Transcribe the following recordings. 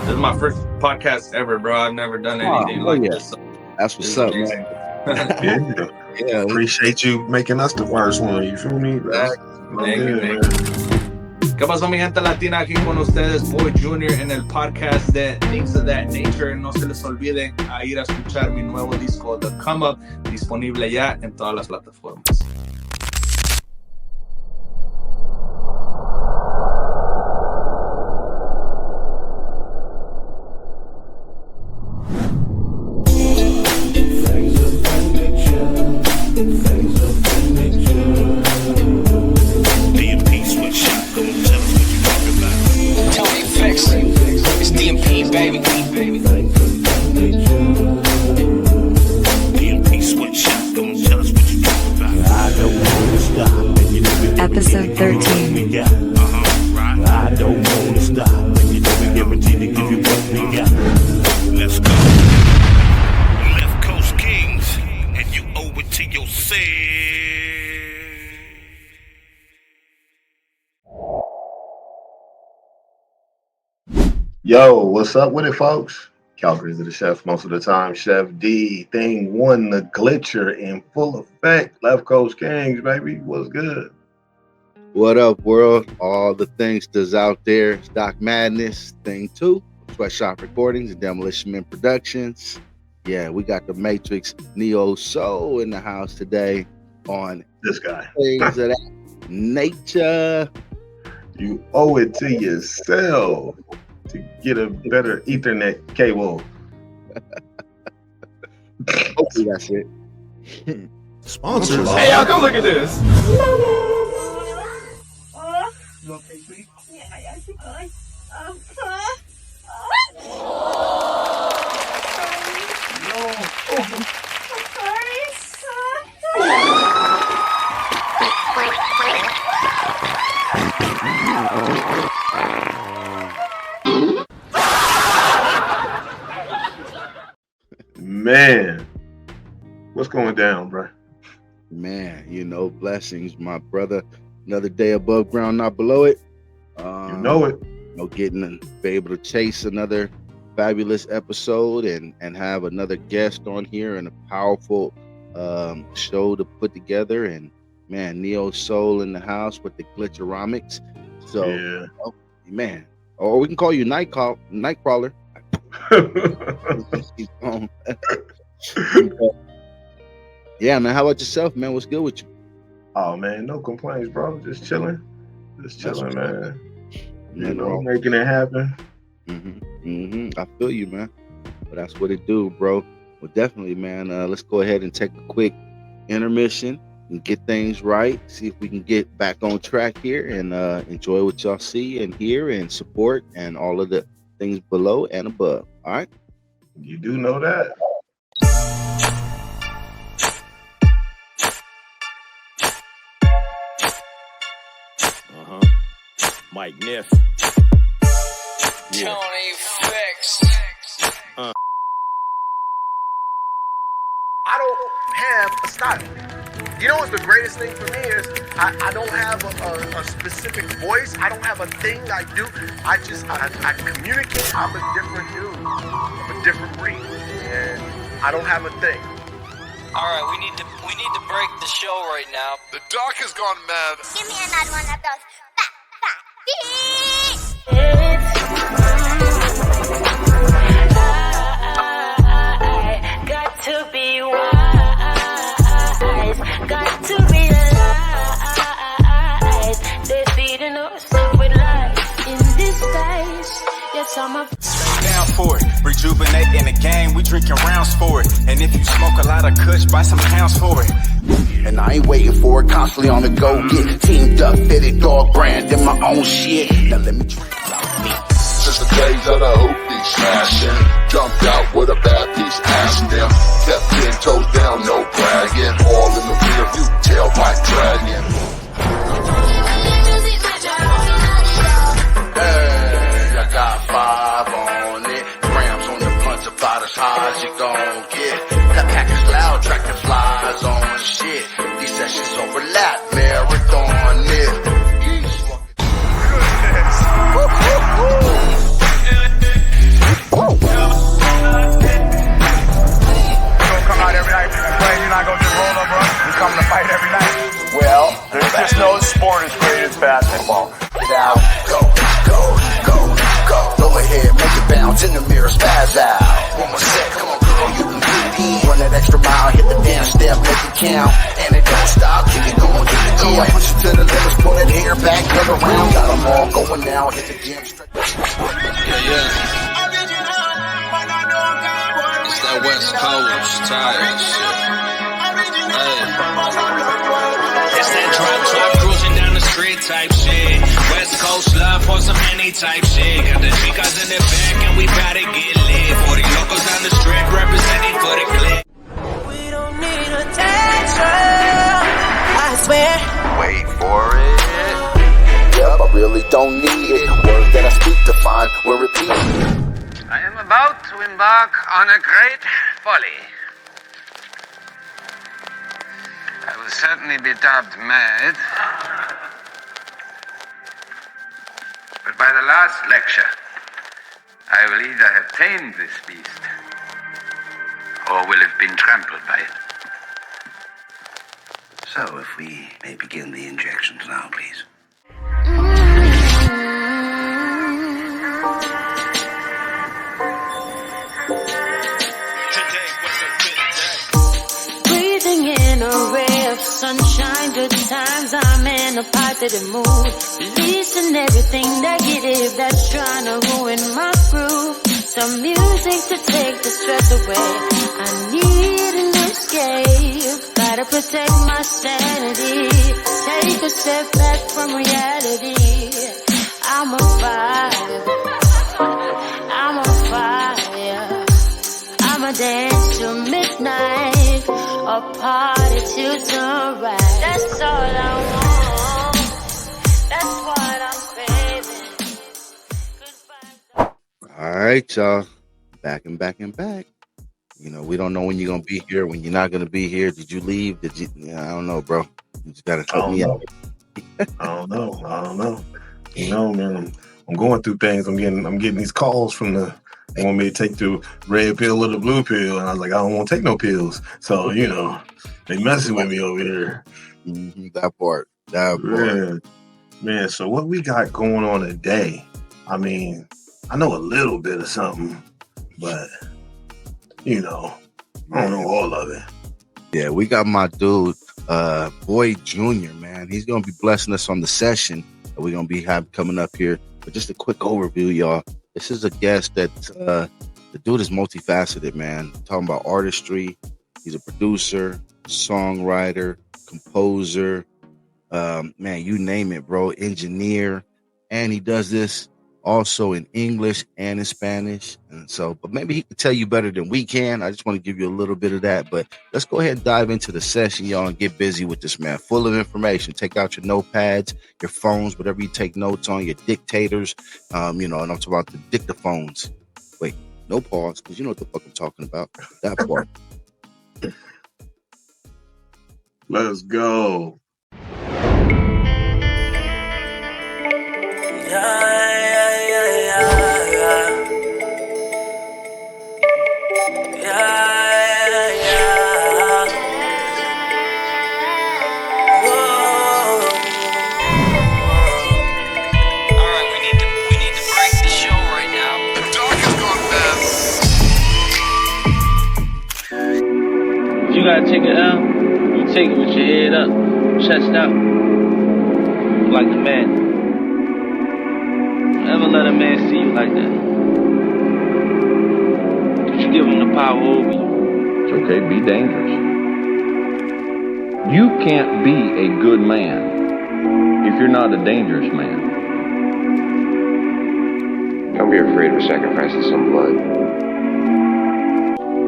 This is my first podcast ever, bro. I've never done anything like this. So that's what's up, man. Yeah. Appreciate you making us the first one. You feel me? Thank you, man. ¿Qué pasó, mi gente latina? Aquí con ustedes, Boy Junior, en el podcast de Things of That Nature. No se les olvide a ir a escuchar mi nuevo disco, The Come Up, disponible ya en todas las plataformas. Episode 13. I don't want to stop, and you know we guarantee to give you what we got. Let's go. Left Coast Kings, and you owe it to yourself. Yo, what's up with it, folks? Calgary's the chef most of the time. Chef D, Thing 1, the glitcher in full effect. Left Coast Kings, baby. What's good? What up, world? All the things that's out there. Stock Madness, Thing 2, Sweatshop Recordings, and Demolition Men Productions. Yeah, we got the Matrix Neo Soul in the house today on this guy. Things of That Nature. You owe it to yourself to get a better Ethernet cable. Hopefully that's it. Sponsors. Hey, y'all, come look at this. You okay, sweetie? Yeah, she's good. Man, what's going down, bro? Man, blessings, my brother. Another day above ground, not below it. You know it. Getting to be able to chase another fabulous episode and have another guest on here and a powerful show to put together. And man, Neo Soul in the house with the glitcheromics. So, yeah. Man, or we can call you Nightcrawler. Yeah, man. How about yourself, man? What's good with you? Oh man, no complaints, bro. Just chilling, man. Making it happen. I feel you, man. But that's what it do, bro. Well, definitely, man. Let's go ahead and take a quick intermission and get things right. See if we can get back on track here and enjoy what y'all see and hear and support and all of the things below and above. All right. You do know that. Mike Niff. Tony Fix. I don't have a style. You know what the greatest thing for me is? I don't have a specific voice. I don't have a thing I do. I communicate. I'm a different dude. I'm a different breed. And I don't have a thing. All right, we need to break the show right now. The dark has gone mad. Give me another one of those. I got to be wise, got to realize they're feeding us with lies in disguise. Yes, I'm a down for it, rejuvenate in the game, we drinking rounds for it. And if you smoke a lot of kush, buy some pounds for it. And I ain't waiting for it, constantly on the go, get teamed up, fitted dog brand in my own shit. Now let me drink about me. Since the days of the hoopty smashing, jumped out with a bad piece, asked them, kept 10 toes down, no bragging, all in the rear view, tailpipe dragging. Hey, I got 5 on it, grams on the punch, about as high as you gon' get. That pack is loud, tracking flies on shit. These sessions overlap, marathon it. in the mirror, spaz out. One more set, come on girl, you can get it in. Run that extra mile, hit the damn step, make it count. And it don't stop, keep it going, keep it going. Push it to the limits, pull that hair back, turn around. Got them all going now, hit the gym straight. It's that West Coast tired shit. It's that drop cruising down the street type shit. West Coast love for some any type shit. Got the chicas in the back and we bout to get lit. 40 locals down the strip representing for the clip. We don't need attention, I swear. Wait for it. Yep, I really don't need it. Words that I speak to find will repeat. I am about to embark on a great folly. I will certainly be dubbed mad. But by the last lecture, I will either have tamed this beast, or will have been trampled by it. So, if we may begin the injections now, please. Breathing in a ray of sunshine, good times, I'm in a positive mood. Releasing everything negative that's trying to ruin my groove. Some music to take the stress away. I need an escape, gotta protect my sanity. Take a step back from reality. I'm on fire, I'm on fire. I'ma dance till midnight, a party till sunrise. That's all I want, that's what I'm craving. All right, y'all. Back and back and back. You know, we don't know when you're going to be here, when you're not going to be here. Did you leave? Did you? I don't know, bro. You just got to help me out. I don't know. You know, man, I'm going through things. I'm getting these calls from they want me to take the red pill or the blue pill. And I was like, I don't want to take no pills. So, you know, they messing with me over here. That part. Man, so what we got going on today? I mean, I know a little bit of something, but, you know, I don't know all of it. Yeah, we got my dude, Boy Junior, man. He's going to be blessing us on the session that we're going to be coming up here. But just a quick overview, y'all. This is a guest that the dude is multifaceted, man. Talking about artistry. He's a producer, songwriter, composer, man, you name it, bro. Engineer. And he does this also in English and in Spanish. And so, but maybe he can tell you better than we can. I just want to give you a little bit of that. But let's go ahead and dive into the session, y'all, and get busy with this, man. Full of information. Take out your notepads, your phones, whatever you take notes on, your dictators, you know, and I'm talking about the dictaphones. Wait, no pause, because you know what the fuck I'm talking about. That part. Let's go. You gotta take it out. You take it with your head up, chest out, like a man. Never let a man see you like that. You give him the power over you. It's okay, be dangerous. You can't be a good man if you're not a dangerous man. Don't be afraid of sacrificing some blood.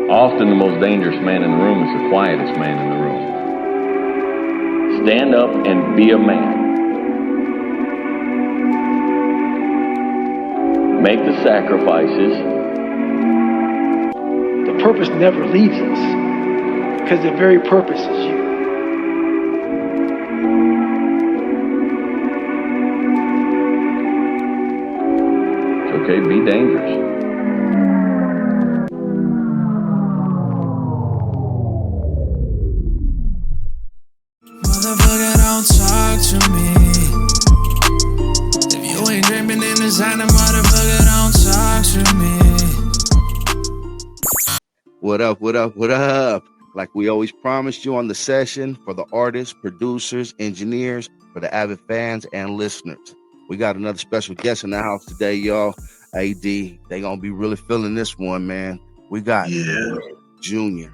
Often the most dangerous man in the room is the quietest man in the room. Stand up and be a man. Make the sacrifices. The purpose never leaves us, because the very purpose is you. It's okay, be dangerous. Motherfucker, don't talk to me. If you ain't dreaming in designer, motherfucker, don't talk to me. What up? What up? What up? Like we always promised you on the session, for the artists, producers, engineers, for the avid fans and listeners. We got another special guest in the house today, y'all. AD, they gonna be really feeling this one, man. We got Junior.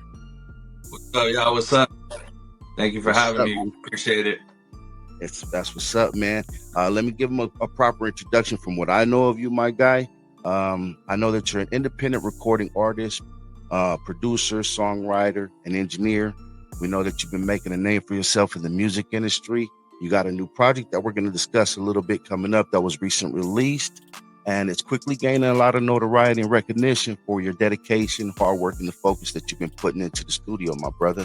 What's up, y'all? What's up? Thank you for having me. Man? Appreciate it. That's what's up, man. Let me give him a proper introduction from what I know of you, my guy. I know that you're an independent recording artist, producer, songwriter, and engineer. We know that you've been making a name for yourself in the music industry. You got a new project that we're going to discuss a little bit coming up that was recently released, and it's quickly gaining a lot of notoriety and recognition for your dedication, hard work, and the focus that you've been putting into the studio, my brother.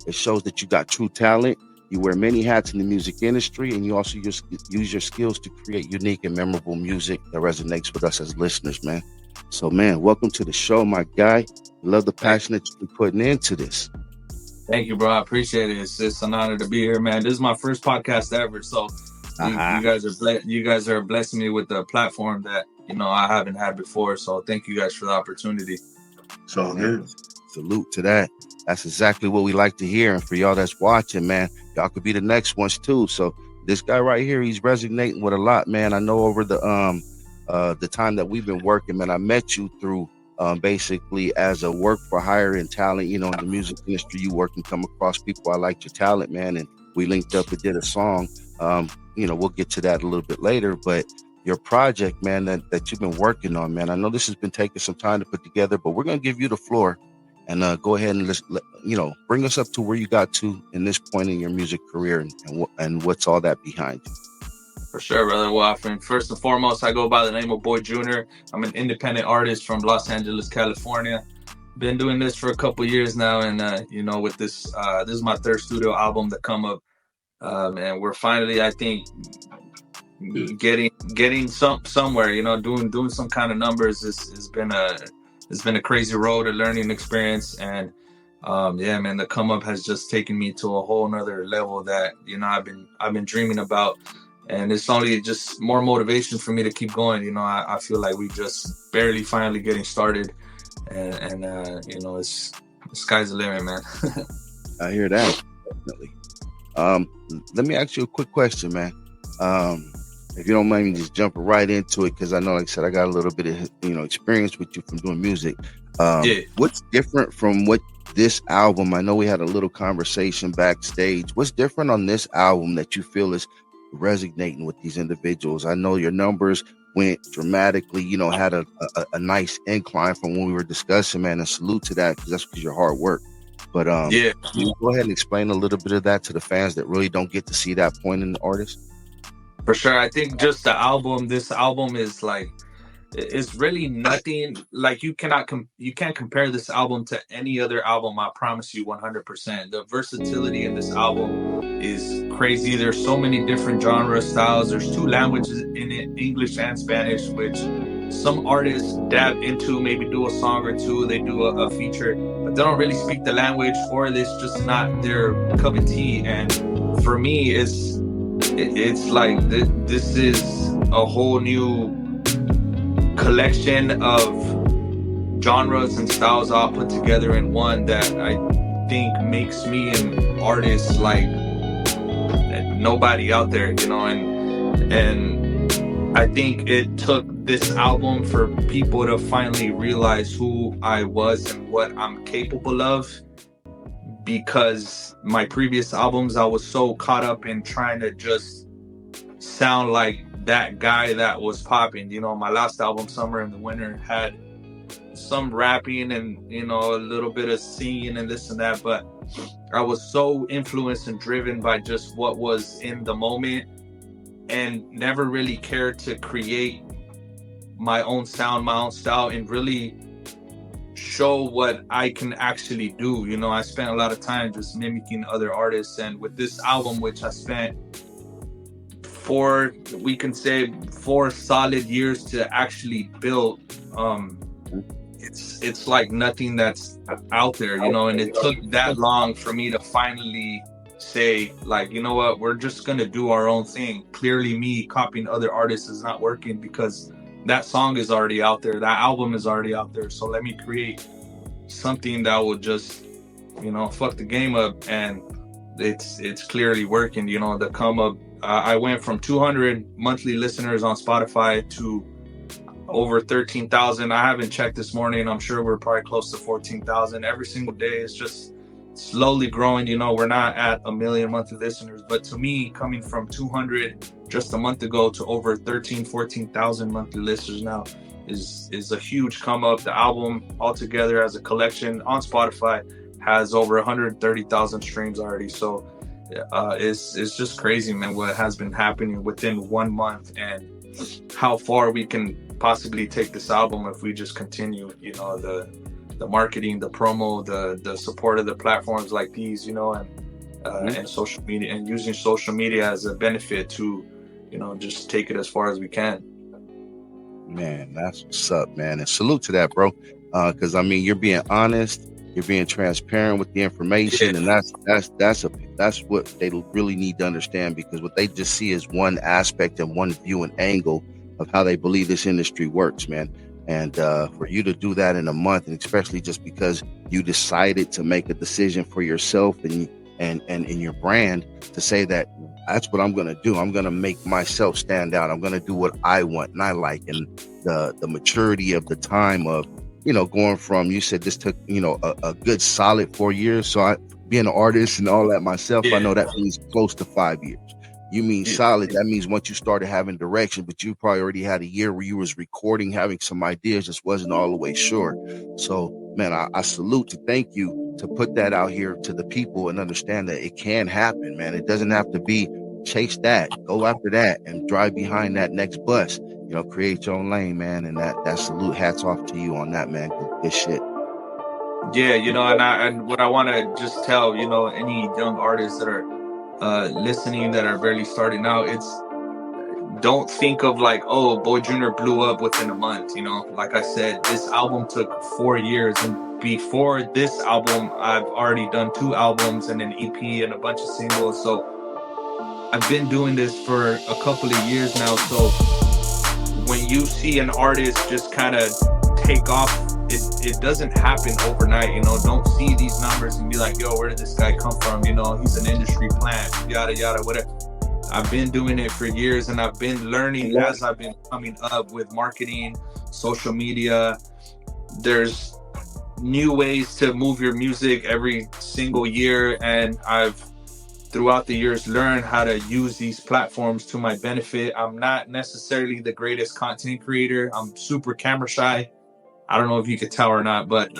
It shows that you got true talent. You wear many hats in the music industry, and you also use your skills to create unique and memorable music that resonates with us as listeners, man. So, man, welcome to the show, my guy. Love the passion that you've been putting into this. Thank you, bro. I appreciate it. It's an honor to be here, man. This is my first podcast ever, so you guys are blessing me with the platform that I haven't had before. So thank you guys for the opportunity. So good. Salute to that. That's exactly what we like to hear. And for y'all that's watching, man, y'all could be the next ones too. So this guy right here, he's resonating with a lot, man. I know over the time that we've been working, man, I met you through basically as a work for hire and talent, in the music industry. You work and come across people. I liked your talent, man, and we linked up and did a song. We'll get to that a little bit later, but your project, man, that you've been working on, man, I know this has been taking some time to put together, but we're going to give you the floor and go ahead and bring us up to where you got to in this point in your music career and what's all that behind you. For sure, brother. Well, first and foremost, I go by the name of Boy Junior. I'm an independent artist from Los Angeles, California. Been doing this for a couple years now, and with this is my third studio album, The Come Up, and we're finally, I think, getting somewhere. Doing some kind of numbers. It's been a crazy road, a learning experience, and man, The Come Up has just taken me to a whole nother level that I've been dreaming about. And it's only just more motivation for me to keep going. I feel like we just barely finally getting started, and it's sky's the limit, man. I hear that, definitely. Let me ask you a quick question, man. If you don't mind me just jumping right into it, because I know, like I said, I got a little bit of experience with you from doing music. What's different from what this album? I know we had a little conversation backstage. What's different on this album that you feel is resonating with these individuals? I know your numbers went dramatically, had a nice incline from when we were discussing, man, and salute to that, because that's because your hard work. But can you go ahead and explain a little bit of that to the fans that really don't get to see that point in the artist? For sure. I think just this album is like, it's really nothing. Like you can't compare this album to any other album. I promise you 100%. The versatility in this album is crazy. There's so many different genre styles. There's 2 languages in it, English and Spanish, which some artists dab into, maybe do a song or 2, they do a feature, but they don't really speak the language, or it's just not their cup of tea. And for me, it's like this is a whole new collection of genres and styles all put together in one that I think makes me an artist like nobody out there, and I think it took this album for people to finally realize who I was and what I'm capable of, because my previous albums, I was so caught up in trying to just sound like that guy that was popping. My last album, Summer and the Winter, had some rapping and a little bit of singing and this and that, but I was so influenced and driven by just what was in the moment, and never really cared to create my own sound, my own style, and really show what I can actually do. I spent a lot of time just mimicking other artists, and with this album, which I spent 4 solid years to actually build, it's like nothing that's out there, and it took that long for me to finally say, like, you know what, we're just gonna do our own thing. Clearly me copying other artists is not working, because that song is already out there, that album is already out there, so let me create something that will just, fuck the game up, and it's clearly working. The come up. I went from 200 monthly listeners on Spotify to over 13,000. I haven't checked this morning. I'm sure we're probably close to 14,000 every single day. It's just slowly growing. We're not at 1 million monthly listeners, but to me, coming from 200 just a month ago to over 14,000 monthly listeners now is a huge come up. The album altogether as a collection on Spotify has over 130,000 streams already. So it's just crazy, man, what has been happening within 1 month, and how far we can possibly take this album if we just continue, the marketing, the promo, the support of the platforms like these, and social media, and using social media as a benefit to, just take it as far as we can. Man, that's what's up, man. And salute to that, bro. Because you're being honest, you're being transparent with the information, and that's what they really need to understand, because what they just see is one aspect and one view and angle of how they believe this industry works, man. And for you to do that in a month, and especially just because you decided to make a decision for yourself and in your brand to say that that's what I'm going to do. I'm going to make myself stand out. I'm going to do what I want and I like. And the maturity of the time of, going from, you said this took, a good solid 4 years. So being an artist and all that myself, I know that means close to 5 years. You mean solid. That means once you started having direction, but you probably already had a year where you was recording, having some ideas, just wasn't all the way sure. So, man, I salute to thank you to put that out here to the people and understand that it can happen, man. It doesn't have to be chase that, go after that, and drive behind that next bus. Create your own lane, man. And that salute, hats off to you on that, man. Good shit. Yeah, and what I want to just tell, any young artists that are listening, that are barely starting out, don't think of like, oh, Boy Junior blew up within a month. Like I said, this album took 4 years, and before this album I've already done 2 albums and an EP and a bunch of singles. So I've been doing this for a couple of years now. So when you see an artist just kind of take off, it doesn't happen overnight. Don't see these numbers and be like, yo, where did this guy come from? He's an industry plant, yada yada, whatever. I've been doing it for years, and I've been learning as I've been coming up with marketing, social media. There's new ways to move your music every single year, and I've throughout the years learned how to use these platforms to my benefit. I'm not necessarily the greatest content creator. I'm super camera shy. I don't know if you could tell or not, but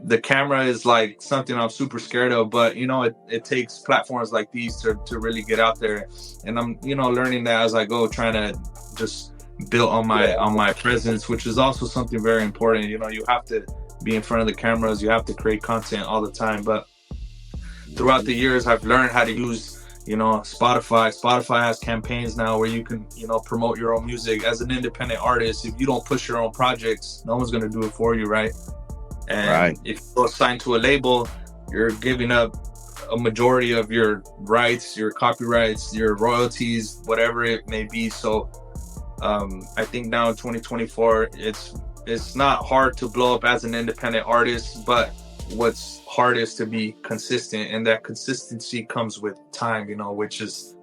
the camera is like something I'm super scared of. But it takes platforms like these to really get out there, and I'm learning that as I go, trying to just build on my presence, which is also something very important. You have to be in front of the cameras, you have to create content all the time. But throughout the years, I've learned how to use Spotify. Spotify has campaigns now where you can promote your own music as an independent artist. If you don't push your own projects, no one's going to do it for you, right? And if you're signed to a label, you're giving up a majority of your rights, your copyrights, your royalties, whatever it may be. So I think now in 2024, it's not hard to blow up as an independent artist, but what's hard is to be consistent, and that consistency comes with time, which is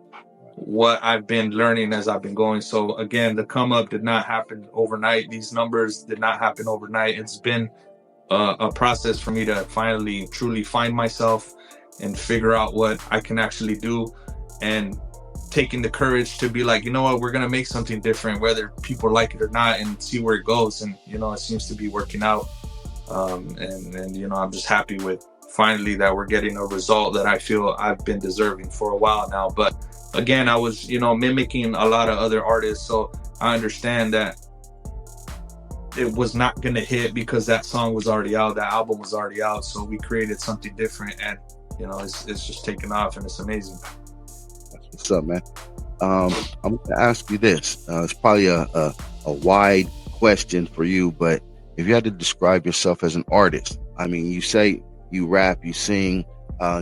what I've been learning as I've been going. So again, the come up did not happen overnight. These numbers did not happen overnight. It's been a process for me to finally truly find myself and figure out what I can actually do, and taking the courage to be like, we're going to make something different, whether people like it or not, and see where it goes. And, it seems to be working out. And I'm just happy with finally that we're getting a result that I feel I've been deserving for a while now. But again, I was, mimicking a lot of other artists. So I understand that it was not going to hit because that song was already out, that album was already out. So we created something different, and, it's just taken off, and it's amazing. What's up, man? I'm going to ask you this. It's probably a wide question for you, but if you had to describe yourself as an artist, you say you rap, you sing,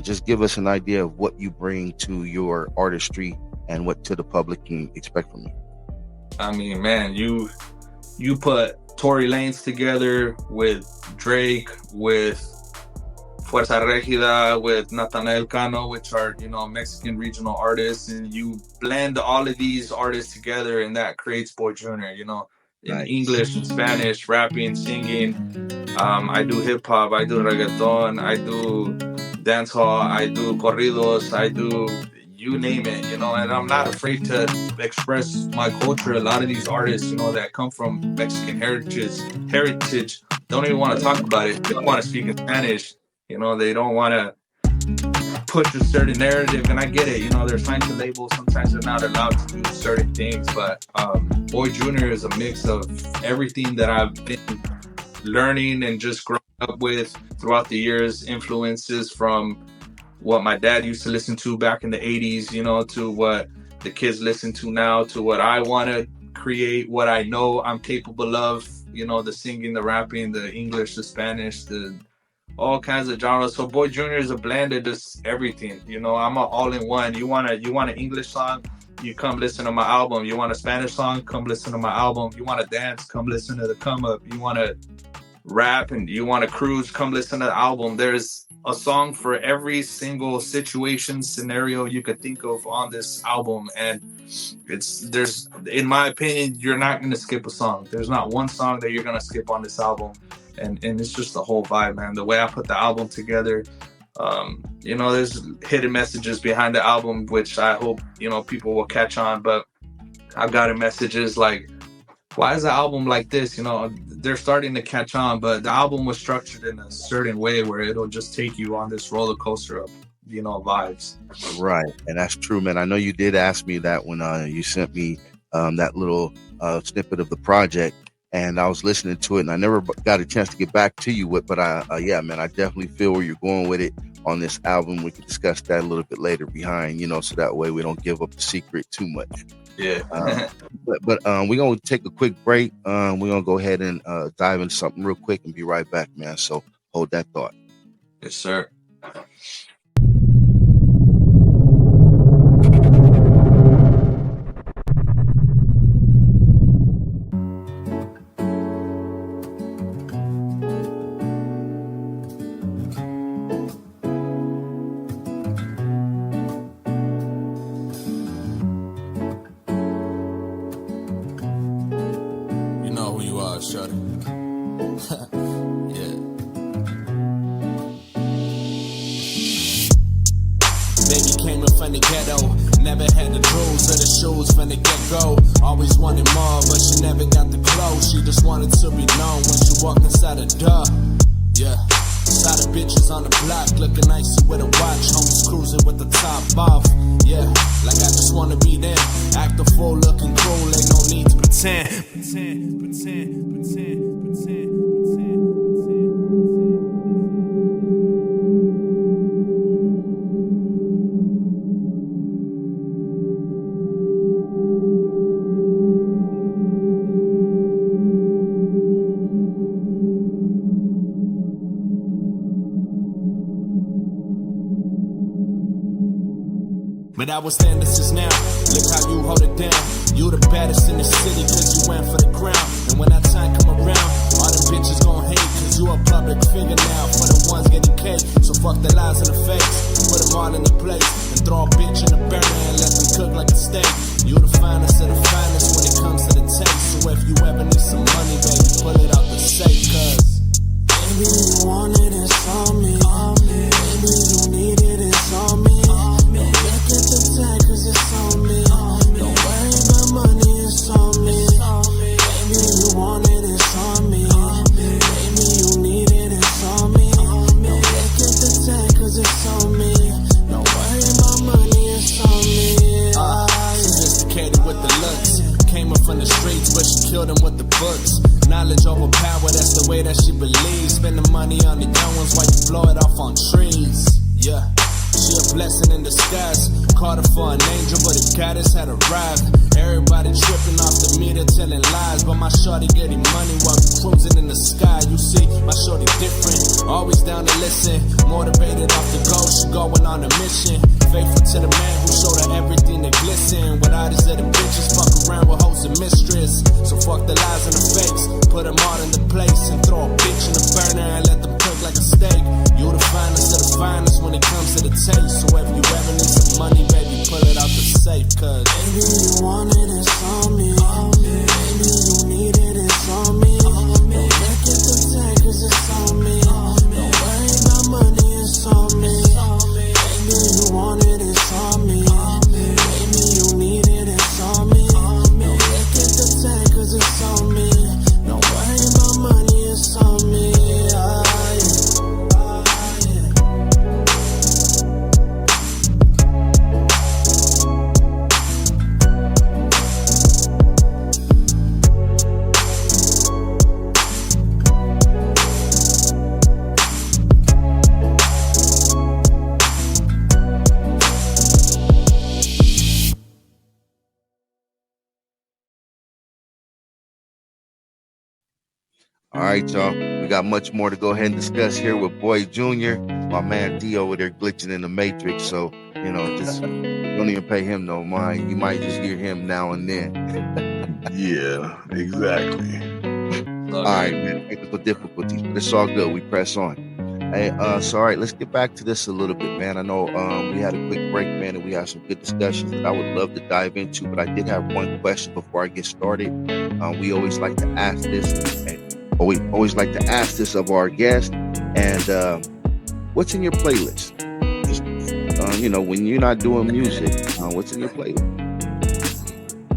just give us an idea of what you bring to your artistry and what to the public can expect from you. Man, you you put Tory Lanez together with Drake, with Fuerza Regida, with Natanael Cano, which are, you know, Mexican regional artists, and you blend all of these artists together, and that creates Boy Junior, you know, in English and Spanish, rapping, singing. I do hip hop, I do reggaeton, I do dancehall, I do corridos, I do you name it, you know, and I'm not afraid to express my culture. A lot of these artists, you know, that come from Mexican heritage don't even want to talk about it. They don't want to speak in Spanish. You know, they don't want to push a certain narrative, and I get it. You know, they're signed to labels. Sometimes they're not allowed to do certain things, but Boy Junior is a mix of everything that I've been learning and just growing up with throughout the years. Influences from what my dad used to listen to back in the 80s, you know, to what the kids listen to now, to what I want to create, what I know I'm capable of, you know, the singing, the rapping, the English, the Spanish, the all kinds of genres. So Boy Junior is a blend of just everything. You know, I'm an all-in-one. You want an English song, you come listen to my album. You want a Spanish song, come listen to my album. You want to dance, come listen to the Come Up. You want to rap and you want to cruise, come listen to the album. There's a song for every single situation, scenario you could think of on this album, and there's in my opinion, you're not going to skip a song. There's not one song that you're going to skip on this album, and it's just the whole vibe, man. The way I put the album together, you know, there's hidden messages behind the album, which I hope, you know, people will catch on, but I've gotten messages like, why is the album like this? You know, they're starting to catch on, but the album was structured in a certain way where it'll just take you on this roller coaster of, you know, vibes. Right. And that's true, man. I know you did ask me that when you sent me that little snippet of the project, and I was listening to it, and I never got a chance to get back to you with, but yeah, man, I definitely feel where you're going with it on this album. We can discuss that a little bit later behind, you know, so that way we don't give up the secret too much. Yeah. But we're going to take a quick break. We're going to go ahead and dive into something real quick and be right back, man. So hold that thought. Yes, sir. Shorty. Yeah. Baby came up from the ghetto, never had the rules or the shoes from the get-go. Always wanted more, but she never got the clothes. She just wanted to be known when she walked inside the door. Yeah. Side of bitches on the block, looking icy with a watch. Homies cruising with the top off. Yeah, like I just wanna be them. Act a fool, looking cool, ain't no need to pretend. But I was then, this is now. Look how you hold it down. You the baddest in the city cause you went for the crown. And when that time come around, all them bitches gon' hate cause you a public figure now. For the ones getting cake, so fuck the lies in the face. Put them all in the place and throw a bitch in the burner and let them cook like a steak. You the finest of the finest when it comes to the taste. So if you ever need some money, baby, pull it out the safe cause baby, you want it, it's on me. Baby, you need it, it's on me. Cause it's on me. Don't worry about money, it's on me. Baby, you want it, it's on me. Baby, you need it, it's on me. Don't look at the tag, cause it's on me. Don't worry about money, it's on me. Sophisticated with the looks. Came up from the streets, but she killed him with the books. Knowledge over power, that's the way that she believes. Spending money on the young ones while you blow it off on trees. Yeah. She a blessing in disguise. Called her for an angel, but the goddess had arrived. Everybody tripping off the meter, telling lies. But my shorty getting money while we cruising in the sky. You see, my shorty different. Always down to listen, motivated off the go, she going on a mission. Faithful to the man who showed her everything that glisten. Without his other bitches, fuck around with hoes and mistress. So fuck the lies and the fakes, put them all in the place and throw a bitch in the burner and let them cook like a steak. You the finest of the finest when it comes to the taste. So if you ever need some money, baby, pull it out the safe, cause baby, you want it, it's on me. Baby, you need it, it's on me. Don't make it the tank, cause it's on me. Don't worry about money, it's on me. Baby, you want it, it's on me. Baby, you need it, it's on me. Don't make it the tank, cause it's on me. Don't worry about money, it's on me. All right, y'all. We got much more to go ahead and discuss here with Boy Junior. My man D over there glitching in the Matrix. So, just don't even pay him no mind. You might just hear him now and then. Yeah, exactly. All right, man. Technical difficulties, but it's all good. We press on. Hey, so all right, let's get back to this a little bit, man. I know we had a quick break, man, and we had some good discussions that I would love to dive into, but I did have one question before I get started. We always like to ask this, we always like to ask this of our guests, and what's in your playlist? Just, when you're not doing music, what's in your playlist?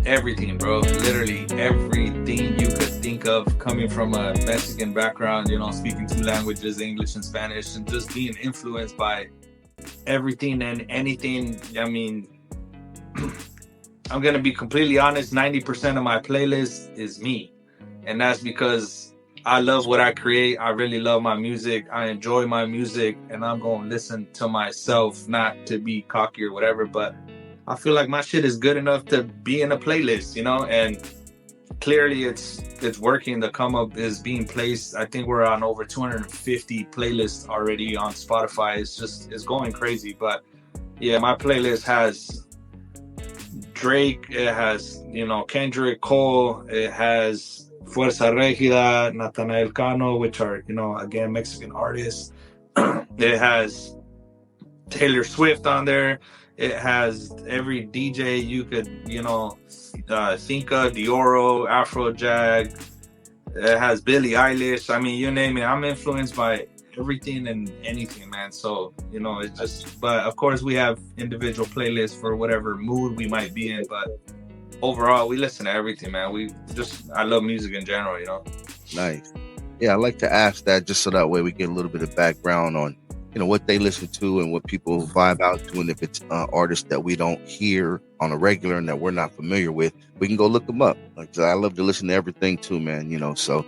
Everything, bro. Literally everything you could think of, coming from a Mexican background, speaking two languages, English and Spanish, and just being influenced by everything and anything. I mean, I'm going to be completely honest, 90% of my playlist is me. And that's because I love what I create. I really love my music. I enjoy my music, and I'm going to listen to myself, not to be cocky or whatever, but I feel like my shit is good enough to be in a playlist, and clearly it's working. The come up is being placed. I think we're on over 250 playlists already on Spotify. It's going crazy. But yeah, my playlist has Drake, it has, Kendrick, Cole, it has Fuerza Regida, Natanael Cano, which are, again, Mexican artists. It has Taylor Swift on there. It has every DJ you could, Thinka, Dioro, Afrojack. It has Billie Eilish. I mean, you name it. I'm influenced by everything and anything, man. So, it's just, but of course we have individual playlists for whatever mood we might be in, but overall, we listen to everything, man. I love music in general, Nice. Yeah, I like to ask that just so that way we get a little bit of background on, what they listen to and what people vibe out to. And if it's artists that we don't hear on a regular and that we're not familiar with, we can go look them up. Like, I love to listen to everything too, man, so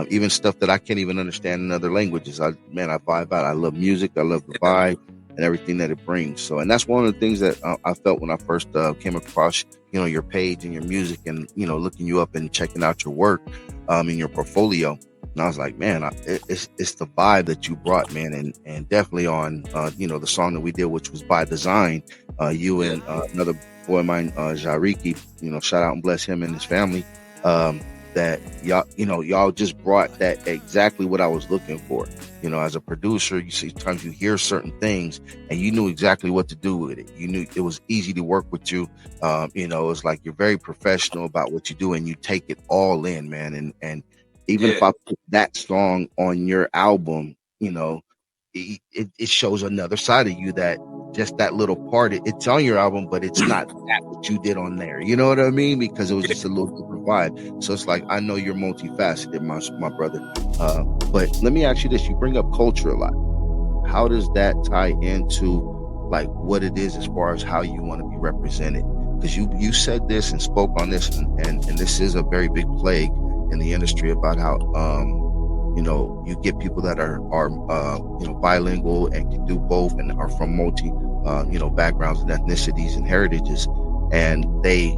even stuff that I can't even understand in other languages. I vibe out. I love music. I love the vibe and everything that it brings. So, and that's one of the things that I felt when I first came across, your page and your music and, looking you up and checking out your work in your portfolio. And I was like, man, it's the vibe that you brought, man. And definitely on, the song that we did, which was By Design, you and another boy of mine, Jariki, shout out and bless him and his family, that y'all just brought that exactly what I was looking for. As a producer, you see, sometimes you hear certain things and you knew exactly what to do with it. You knew it was easy to work with you. It's like you're very professional about what you do and you take it all in, man. And even if I put that song on your album, it shows another side of you that just that little part, it's on your album, but it's not that what you did on there. You know what I mean? Because it was just a little different vibe. So it's like, I know you're multifaceted, my brother. But let me ask you this. You bring up culture a lot. How does that tie into like what it is as far as how you want to be represented? Because you said this and spoke on this, and this is a very big plague in the industry about how, you get people that are bilingual and can do both and are from multi, backgrounds and ethnicities and heritages, and they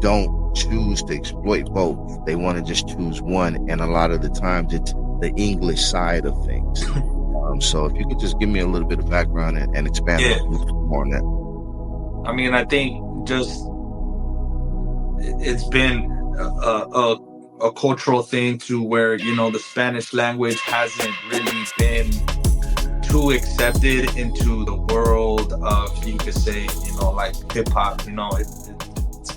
don't choose to exploit both. They want to just choose one. And a lot of the times the English side of things. So if you could just give me a little bit of background and expand a little more on that. I mean, I think just it's been a cultural thing to where, you know, the Spanish language hasn't really been too accepted into the world of, you could say, you know, like hip hop. You know, it's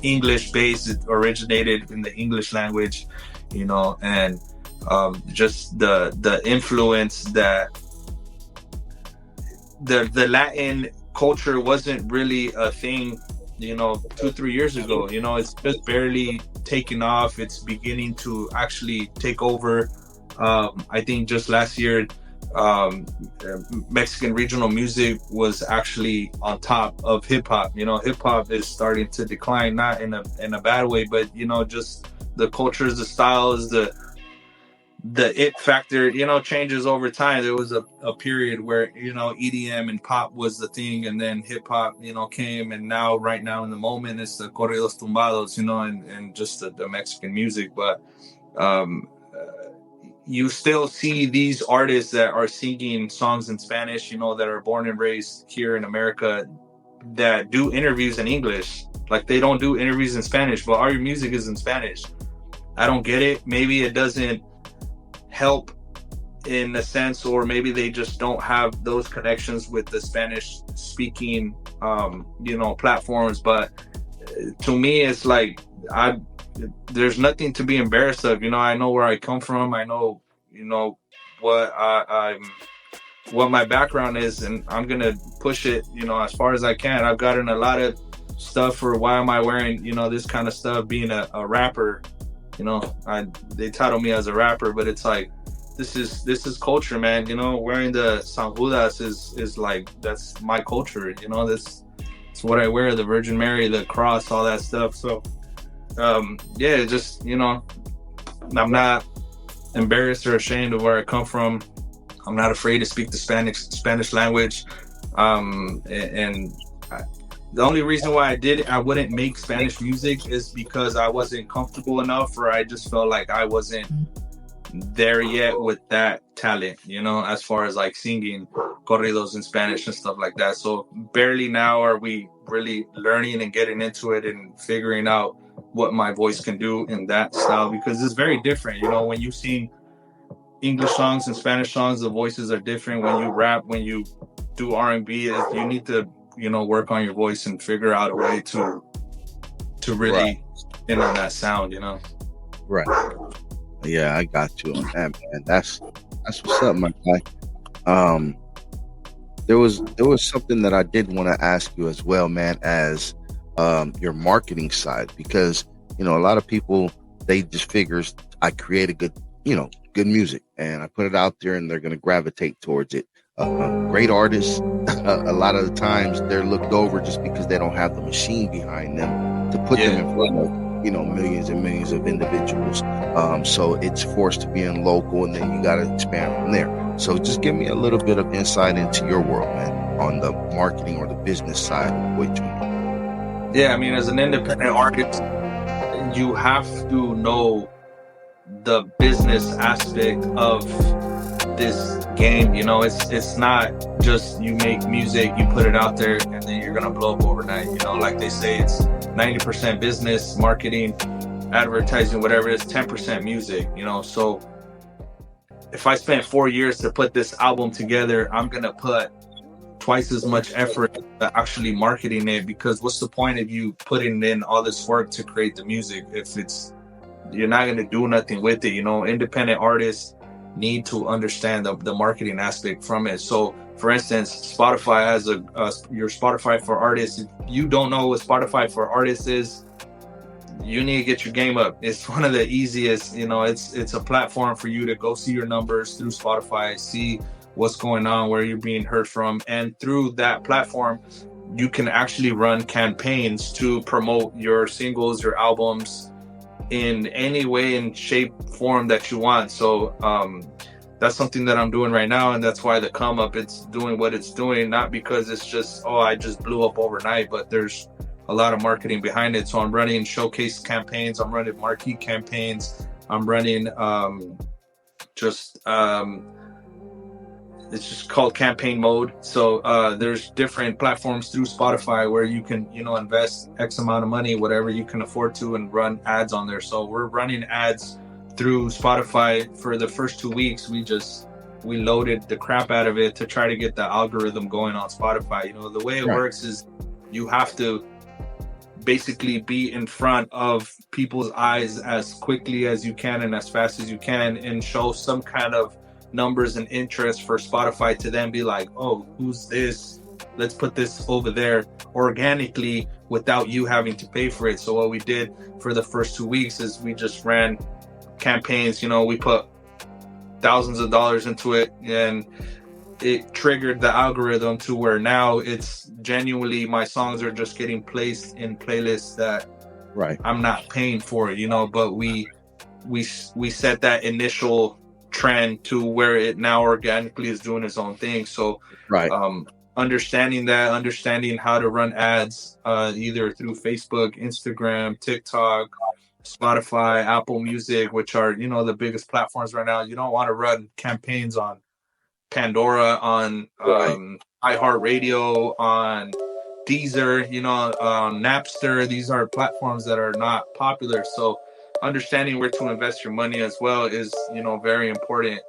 English based. It originated in the English language, you know, and just the influence that the Latin culture wasn't really a thing, you know, 2-3 years ago. You know, it's just barely taking off. It's beginning to actually take over. I think just last year, Mexican regional music was actually on top of hip hop. You know, hip hop is starting to decline, not in a bad way, but, you know, just the cultures, the styles, the it factor, you know, changes over time. There was a period where, you know, EDM and pop was the thing, and then hip hop, you know, came, and now right now in the moment it's the corridos tumbados, you know, and just the Mexican music. But you still see these artists that are singing songs in Spanish, you know, that are born and raised here in America, that do interviews in English. Like, they don't do interviews in Spanish, but our music is in Spanish. I don't get it. Maybe it doesn't help in a sense, or maybe they just don't have those connections with the Spanish speaking you know, platforms. But to me, it's like, there's nothing to be embarrassed of. You know, I know where I come from. I know, you know, what what my background is, and I'm gonna push it, you know, as far as I can. I've gotten a lot of stuff for why am I wearing, you know, this kind of stuff, being a rapper. You know, they title me as a rapper, but it's like, this is culture, man. You know, wearing the San Judas is like, that's my culture. You know, it's what I wear, the Virgin Mary, the cross, all that stuff. So yeah, just, you know, I'm not embarrassed or ashamed of where I come from. I'm not afraid to speak the Spanish language. The only reason why I wouldn't make Spanish music is because I wasn't comfortable enough, or I just felt like I wasn't there yet with that talent, you know, as far as like singing corridos in Spanish and stuff like that. So barely now are we really learning and getting into it and figuring out what my voice can do in that style, because it's very different. You know, when you sing English songs and Spanish songs, the voices are different. When you rap, when you do R&B, you need to, you know, work on your voice and figure out a way to really in on that sound, you know. Right. Yeah, I got you on that, man. That's what's up, my guy. There was something that I did want to ask you as well, man, as your marketing side, because, you know, a lot of people, they just figures I create a good music and I put it out there and they're going to gravitate towards it. Great artists, a lot of the times they're looked over just because they don't have the machine behind them to put them in front of, you know, millions and millions of individuals. So it's forced to be in local, and then you got to expand from there. So just give me a little bit of insight into your world, man, on the marketing or the business side of what you do. Yeah, I mean, as an independent artist, you have to know the business aspect of this game. You know, it's not just you make music, you put it out there, and then you're gonna blow up overnight. You know, like they say, it's 90% business, marketing, advertising, whatever it is, 10% music. You know, so if I spent 4 years to put this album together, I'm gonna put twice as much effort to actually marketing it, because what's the point of you putting in all this work to create the music if you're not going to do nothing with it? You know, independent artists need to understand the marketing aspect from it. So for instance, Spotify has your Spotify for Artists. If you don't know what Spotify for Artists is, you need to get your game up. It's one of the easiest, you know, it's a platform for you to go see your numbers through Spotify, see what's going on, where you're being heard from. And through that platform, you can actually run campaigns to promote your singles, your albums, in any way and shape, form that you want. So that's something that I'm doing right now, and that's why the Come Up, it's doing what it's doing, not because it's just, I just blew up overnight, but there's a lot of marketing behind it. So I'm running showcase campaigns, I'm running marquee campaigns, I'm running just it's just called campaign mode. So there's different platforms through Spotify where you can, invest X amount of money, whatever you can afford to, and run ads on there. So we're running ads through Spotify for the first 2 weeks. We loaded the crap out of it to try to get the algorithm going on Spotify. The way it works is you have to basically be in front of people's eyes as quickly as you can and as fast as you can, and show some kind of numbers and interest for Spotify to then be like, oh, who's this? Let's put this over there organically without you having to pay for it. So what we did for the first 2 weeks is we just ran campaigns. We put thousands of dollars into it, and it triggered the algorithm to where now it's genuinely, my songs are just getting placed in playlists that I'm not paying for, but we set that initial trend to where it now organically is doing its own thing. So understanding how to run ads either through Facebook, Instagram, TikTok, Spotify, Apple Music, which are the biggest platforms right now. You don't want to run campaigns on Pandora, on iHeartRadio, on Deezer, on Napster. These are platforms that are not popular. So understanding where to invest your money as well is, very important.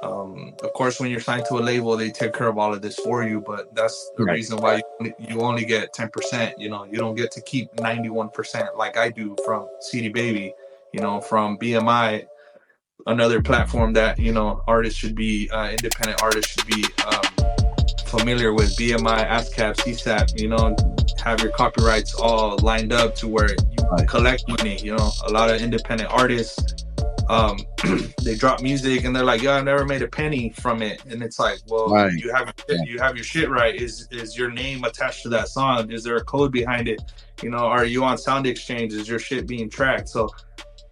Of course, when you're signed to a label, they take care of all of this for you, but that's the reason why you only get 10%. You don't get to keep 91% like I do from CD Baby, from BMI, another platform that, artists should be, independent artists should be familiar with. BMI, ASCAP, CSAP, have your copyrights all lined up to where you collect money. A lot of independent artists, they drop music and they're like, yo, I never made a penny from it. And it's like, well, you have your shit right. Is your name attached to that song? Is there a code behind it? Are you on Sound Exchange? Is your shit being tracked? So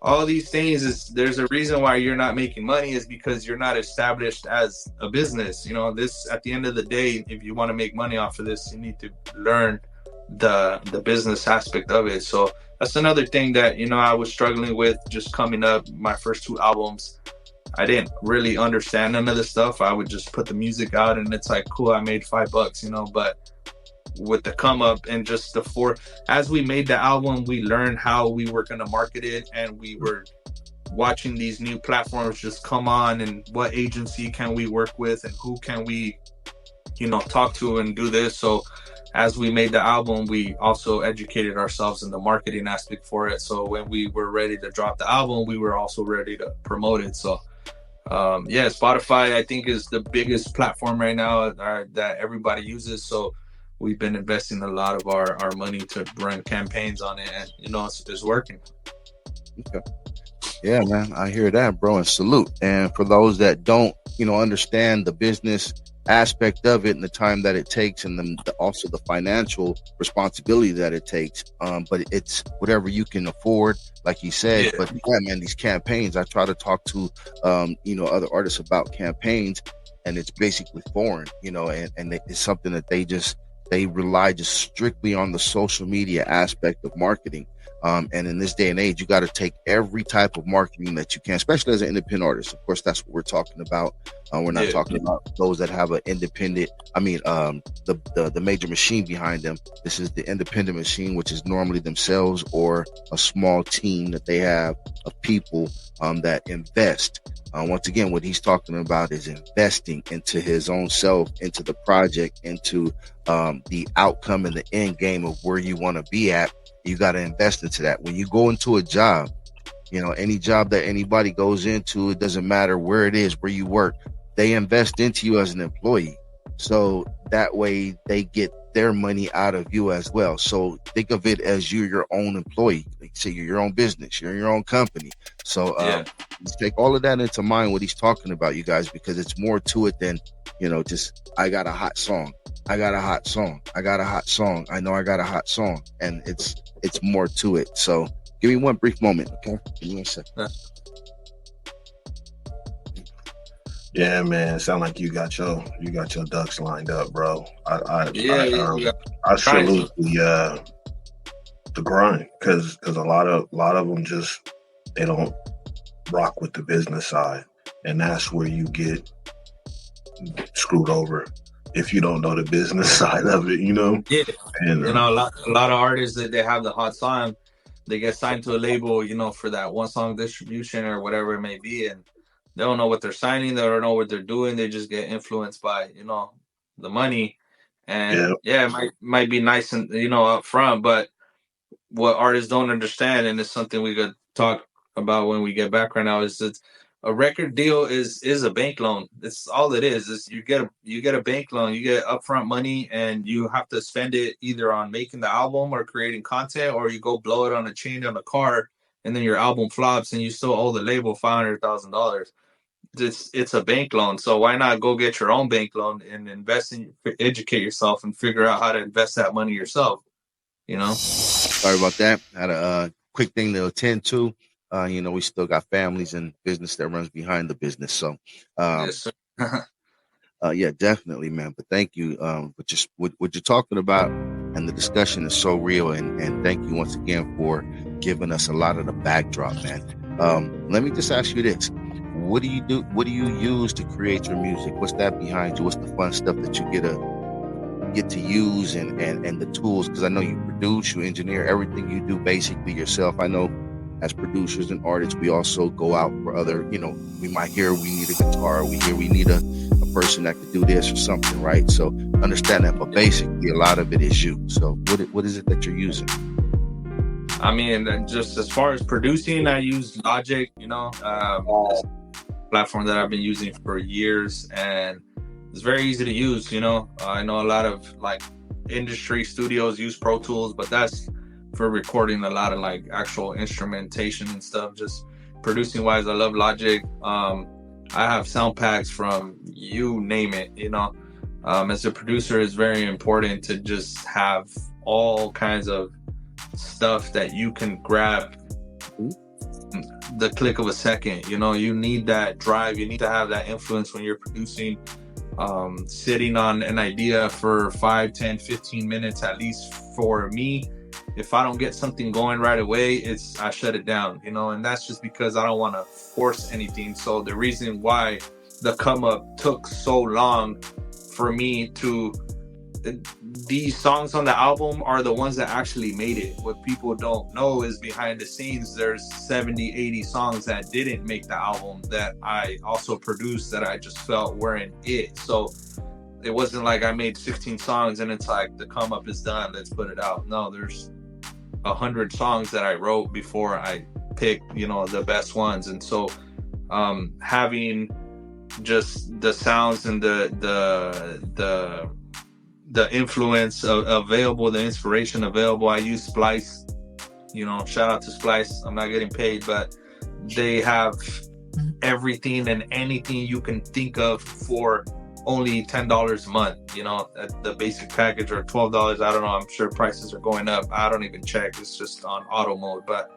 all these things, there's a reason why you're not making money, is because you're not established as a business. This, at the end of the day, if you want to make money off of this, you need to learn the business aspect of it. So that's another thing that, I was struggling with just coming up. My first 2 albums, I didn't really understand none of the stuff. I would just put the music out and it's like, cool, I made $5, but with the come up and just as we made the album, we learned how we were going to market it, and we were watching these new platforms just come on, and what agency can we work with and who can we talk to and do this. So as we made the album, we also educated ourselves in the marketing aspect for it. So when we were ready to drop the album, we were also ready to promote it. So Spotify, I think, is the biggest platform right now that everybody uses. So we've been investing a lot of our money to run campaigns on it, and it's working. Okay. Yeah, man, I hear that, bro, and salute. And for those that don't, understand the business aspect of it and the time that it takes, and then also the financial responsibility that it takes, but it's whatever you can afford, like you said. But yeah, man, these campaigns, I try to talk to other artists about campaigns, and it's basically foreign, and it's something that they rely just strictly on the social media aspect of marketing. And in this day and age, you got to take every type of marketing that you can, especially as an independent artist. Of course, that's what we're talking about. We're not talking about those that have an independent, the major machine behind them. This is the independent machine, which is normally themselves or a small team that they have of people that invest. Once again, what he's talking about is investing into his own self, into the project, into the outcome and the end game of where you want to be at. You got to invest into that. When you go into a job, any job that anybody goes into, it doesn't matter where it is, where you work, they invest into you as an employee. So that way they get their money out of you as well. So think of it as you're your own employee. Like say you're your own business, you're your own company. So let's take all of that into mind, what he's talking about, you guys, because it's more to it than, just, I got a hot song. I got a hot song. I got a hot song. I know I got a hot song. And it's more to it. So give me one brief moment, okay? Give me 1 second. Yeah, man. Sound like you got your ducks lined up, bro. I salute the grind, because a lot of them just, they don't rock with the business side. and that's where you get screwed over if you don't know the business side of it, you know. Yeah, and you know, a lot of artists that they have the hot song, they get signed to a label, you know, for that one song distribution or whatever it may be, and they don't know what they're signing, they don't know what they're doing, they just get influenced by, you know, the money. And yeah, it might be nice and, you know, up front, but what artists don't understand, and it's something we could talk about when we get back right now, is that a record deal is a bank loan. It's all it is. Is you get a bank loan, you get upfront money, and you have to spend it either on making the album or creating content, or you go blow it on a chain on a car, and then your album flops, and you still owe the label $500,000. It's a bank loan, so why not go get your own bank loan and invest in, educate yourself, and figure out how to invest that money yourself. You know. Sorry about that. I had a quick thing to attend to. You know, we still got families and business that runs behind the business. So, yes, yeah, definitely, man. But thank you. But just what you're talking about, and the discussion is so real. And thank you once again for giving us a lot of the backdrop, man. Let me just ask you this. What do you do? What do you use to create your music? What's that behind you? What's the fun stuff that you get to use and the tools? Because I know you produce, you engineer, everything you do basically yourself. I know as producers and artists, we also go out for other, you know, we might hear we need a guitar, we hear we need a person that could do this or something, right? So understand that, but basically a lot of it is you. So what is it that you're using? I mean, just as far as producing, I use Logic, you know, platform that I've been using for years, and it's very easy to use, you know. I know a lot of like industry studios use Pro Tools, but that's for recording a lot of like actual instrumentation and stuff. Just producing wise, I love Logic. I have sound packs from you name it, you know. As a producer, it's very important to just have all kinds of stuff that you can grab the click of a second. You know, you need that drive, you need to have that influence when you're producing. Sitting on an idea for 5, 10, 15 minutes, at least for me. If I don't get something going right away, I shut it down, you know, and that's just because I don't want to force anything. So the reason why the come up took so long for me to, these songs on the album are the ones that actually made it. What people don't know is behind the scenes, there's 70, 80 songs that didn't make the album that I also produced that I just felt weren't it. So it wasn't like I made 16 songs and it's like the come up is done, let's put it out. No, there's 100 songs that I wrote before I picked, you know, the best ones. And so having just the sounds and the influence available, the inspiration available. I use Splice, you know, shout out to Splice. I'm not getting paid, but they have everything and anything you can think of for only $10 a month, you know, at the basic package, or $12. I don't know. I'm sure prices are going up. I don't even check. It's just on auto mode, but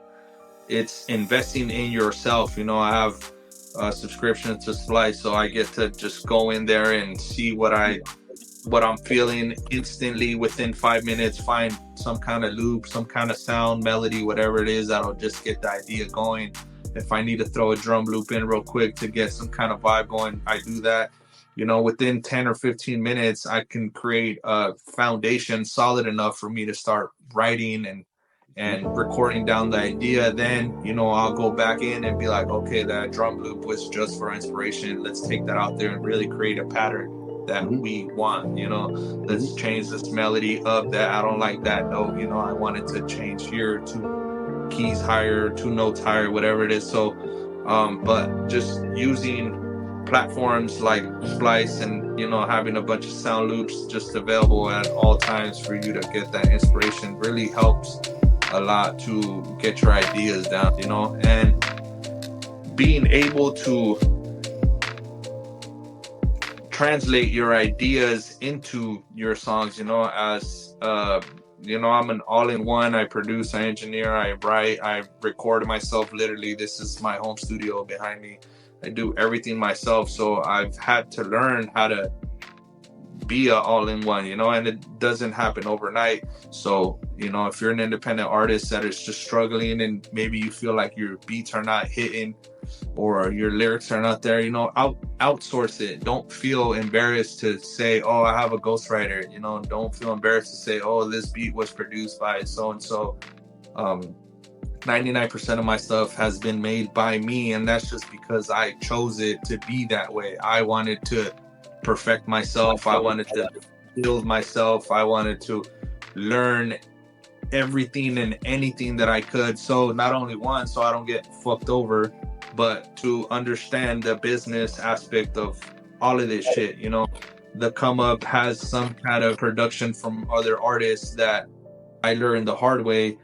it's investing in yourself. You know, I have a subscription to Splice, so I get to just go in there and see what I'm feeling instantly within 5 minutes, find some kind of loop, some kind of sound, melody, whatever it is, that'll just get the idea going. If I need to throw a drum loop in real quick to get some kind of vibe going, I do that. You know, within 10 or 15 minutes, I can create a foundation solid enough for me to start writing and recording down the idea. Then, you know, I'll go back in and be like, okay, that drum loop was just for inspiration. Let's take that out there and really create a pattern that we want. You know, let's change this melody up, that I don't like that note, you know, I want it to change here, 2 keys higher, 2 notes higher, whatever it is. So but just using platforms like Splice and, you know, having a bunch of sound loops just available at all times for you to get that inspiration really helps a lot to get your ideas down, you know. And being able to translate your ideas into your songs, you know, as you know, I'm an all-in-one. I produce, I engineer, I write, I record myself. Literally, this is my home studio behind me. I do everything myself. So I've had to learn how to be an all-in-one, you know, and it doesn't happen overnight. So You know, if you're an independent artist that is just struggling and maybe you feel like your beats are not hitting or your lyrics are not there, you know, outsource it. Don't feel embarrassed to say, oh, I have a ghostwriter. You know, don't feel embarrassed to say, oh, this beat was produced by so and so. 99% of my stuff has been made by me, and that's just because I chose it to be that way. I wanted to perfect myself. I wanted to build myself. I wanted to learn everything and anything that I could. So not only one, so I don't get fucked over, but to understand the business aspect of all of this shit. You know, the Come Up has some kind of production from other artists that I learned the hard way.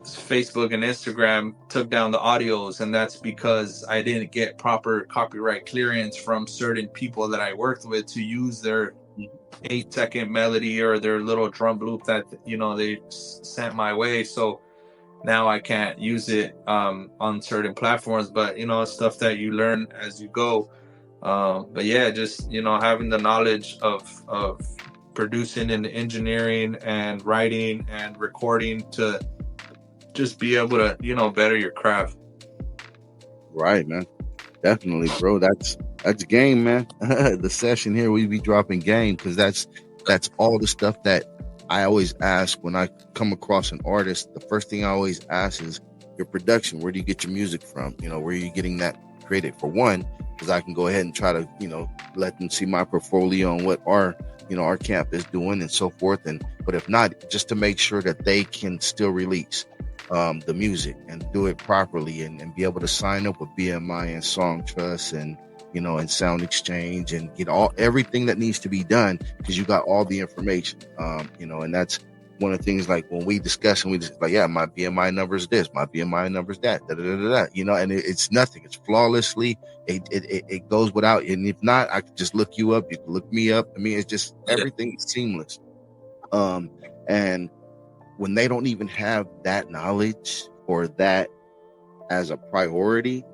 Facebook and Instagram took down the audios, and that's because I didn't get proper copyright clearance from certain people that I worked with to use their 8-second melody or their little drum loop that, you know, they sent my way. So now I can't use it on certain platforms, but you know, stuff that you learn as you go. But yeah, just, you know, having the knowledge of producing and engineering and writing and recording to just be able to, you know, better your craft. Right, man. Definitely, bro. That's game, man. The session here, we be dropping game, because that's all the stuff that I always ask when I come across an artist. The first thing I always ask is your production. Where do you get your music from? You know, where are you getting that created? For one, because I can go ahead and try to, you know, let them see my portfolio and what our camp is doing and so forth. But if not, just to make sure that they can still release the music and do it properly and be able to sign up with BMI and Song Trust and, you know, and Sound Exchange and get everything that needs to be done, because you got all the information. You know, and that's one of the things, like when we discuss and we just like, yeah, my BMI number is this, my BMI number is that, you know, and it's nothing. It's flawlessly. It goes without. And if not, I could just look you up. You can look me up. I mean, it's just everything is seamless. And when they don't even have that knowledge or that as a priority,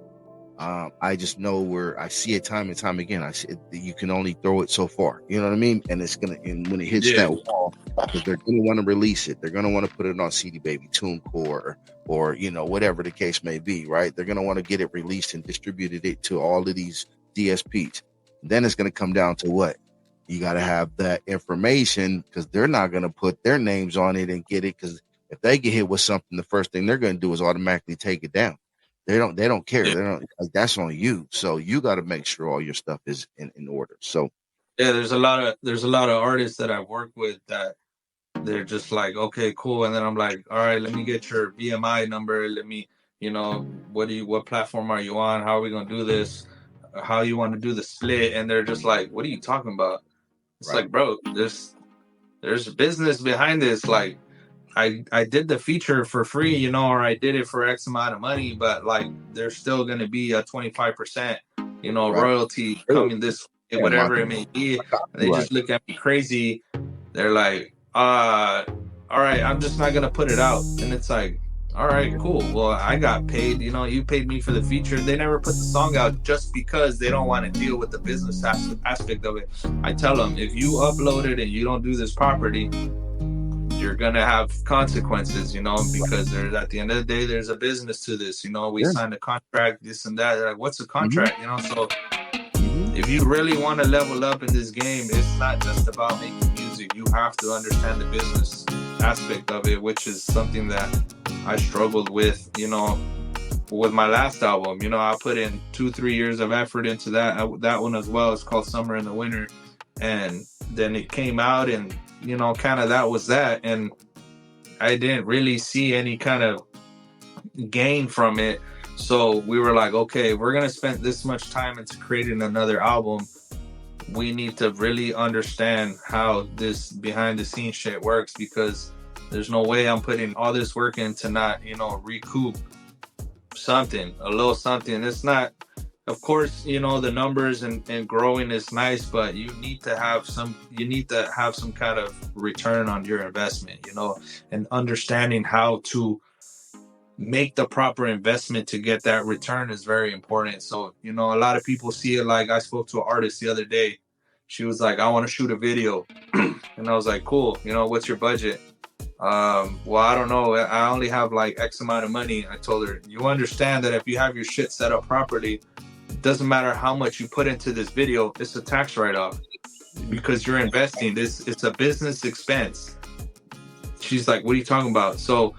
I just know where I see it time and time again. I see it, you can only throw it so far. You know what I mean? And it's and when it hits that wall, because they're going to want to release it, they're going to want to put it on CD Baby, TuneCore, or you know, whatever the case may be, right? They're going to want to get it released and distributed it to all of these DSPs. Then it's going to come down to what? You got to have that information, because they're not going to put their names on it and get it, because if they get hit with something, the first thing they're going to do is automatically take it down. They don't care. They don't, like, that's on you. So you got to make sure all your stuff is in order. So yeah, there's a lot of artists that I've worked with that they're just like, okay, cool. And then I'm like, all right, let me get your BMI number. Let me, you know, what platform are you on? How are we going to do this? How you want to do the split? And they're just like, what are you talking about? It's like, bro, there's business behind this. Like, I did the feature for free, you know, or I did it for X amount of money, but like, there's still going to be a 25%, you know, royalty coming this way, whatever it may be. And they just look at me crazy. They're like, all right, I'm just not going to put it out. And it's like, all right, cool. Well, I got paid, you know, you paid me for the feature. They never put the song out just because they don't want to deal with the business aspect of it. I tell them, if you upload it and you don't do this properly, you're gonna have consequences, you know, because there's, at the end of the day, there's a business to this, you know. We signed a contract, this and that. They're like, what's a contract? You know, so if you really want to level up in this game, it's not just about making music. You have to understand the business aspect of it, which is something that I struggled with, you know, with my last album. You know, I put in 2-3 years of effort into that one as well. It's called Summer in the Winter, and then it came out, and you know, kind of that was that, and I didn't really see any kind of gain from it. So we were like, okay, we're gonna spend this much time into creating another album. We need to really understand how this behind the scenes shit works, because there's no way I'm putting all this work in to not, you know, recoup a little something. It's not, of course, you know, the numbers and growing is nice, but you need to have some kind of return on your investment, you know, and understanding how to make the proper investment to get that return is very important. So, you know, a lot of people see it like, I spoke to an artist the other day. She was like, I want to shoot a video. And I was like, cool, you know, what's your budget? Well, I don't know. I only have like X amount of money. I told her, you understand that if you have your shit set up properly, it doesn't matter how much you put into this video, it's a tax write-off because you're investing. It's a business expense. She's like, what are you talking about? So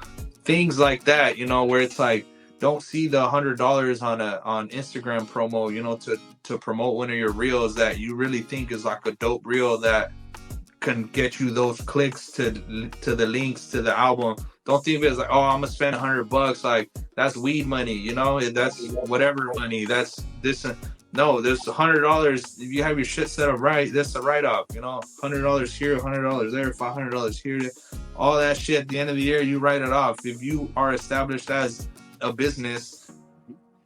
things like that, you know, where it's like, don't see the $100 on Instagram promo, you know, to promote one of your reels that you really think is like a dope reel that can get you those clicks to the links to the album. Don't think of it as like, oh, I'm gonna spend $100. Like that's weed money, you know, that's whatever money. That's this. No, there's $100. If you have your shit set up right, that's a write-off. You know, $100 here, $100 there, $500 here. All that shit at the end of the year, you write it off. If you are established as a business,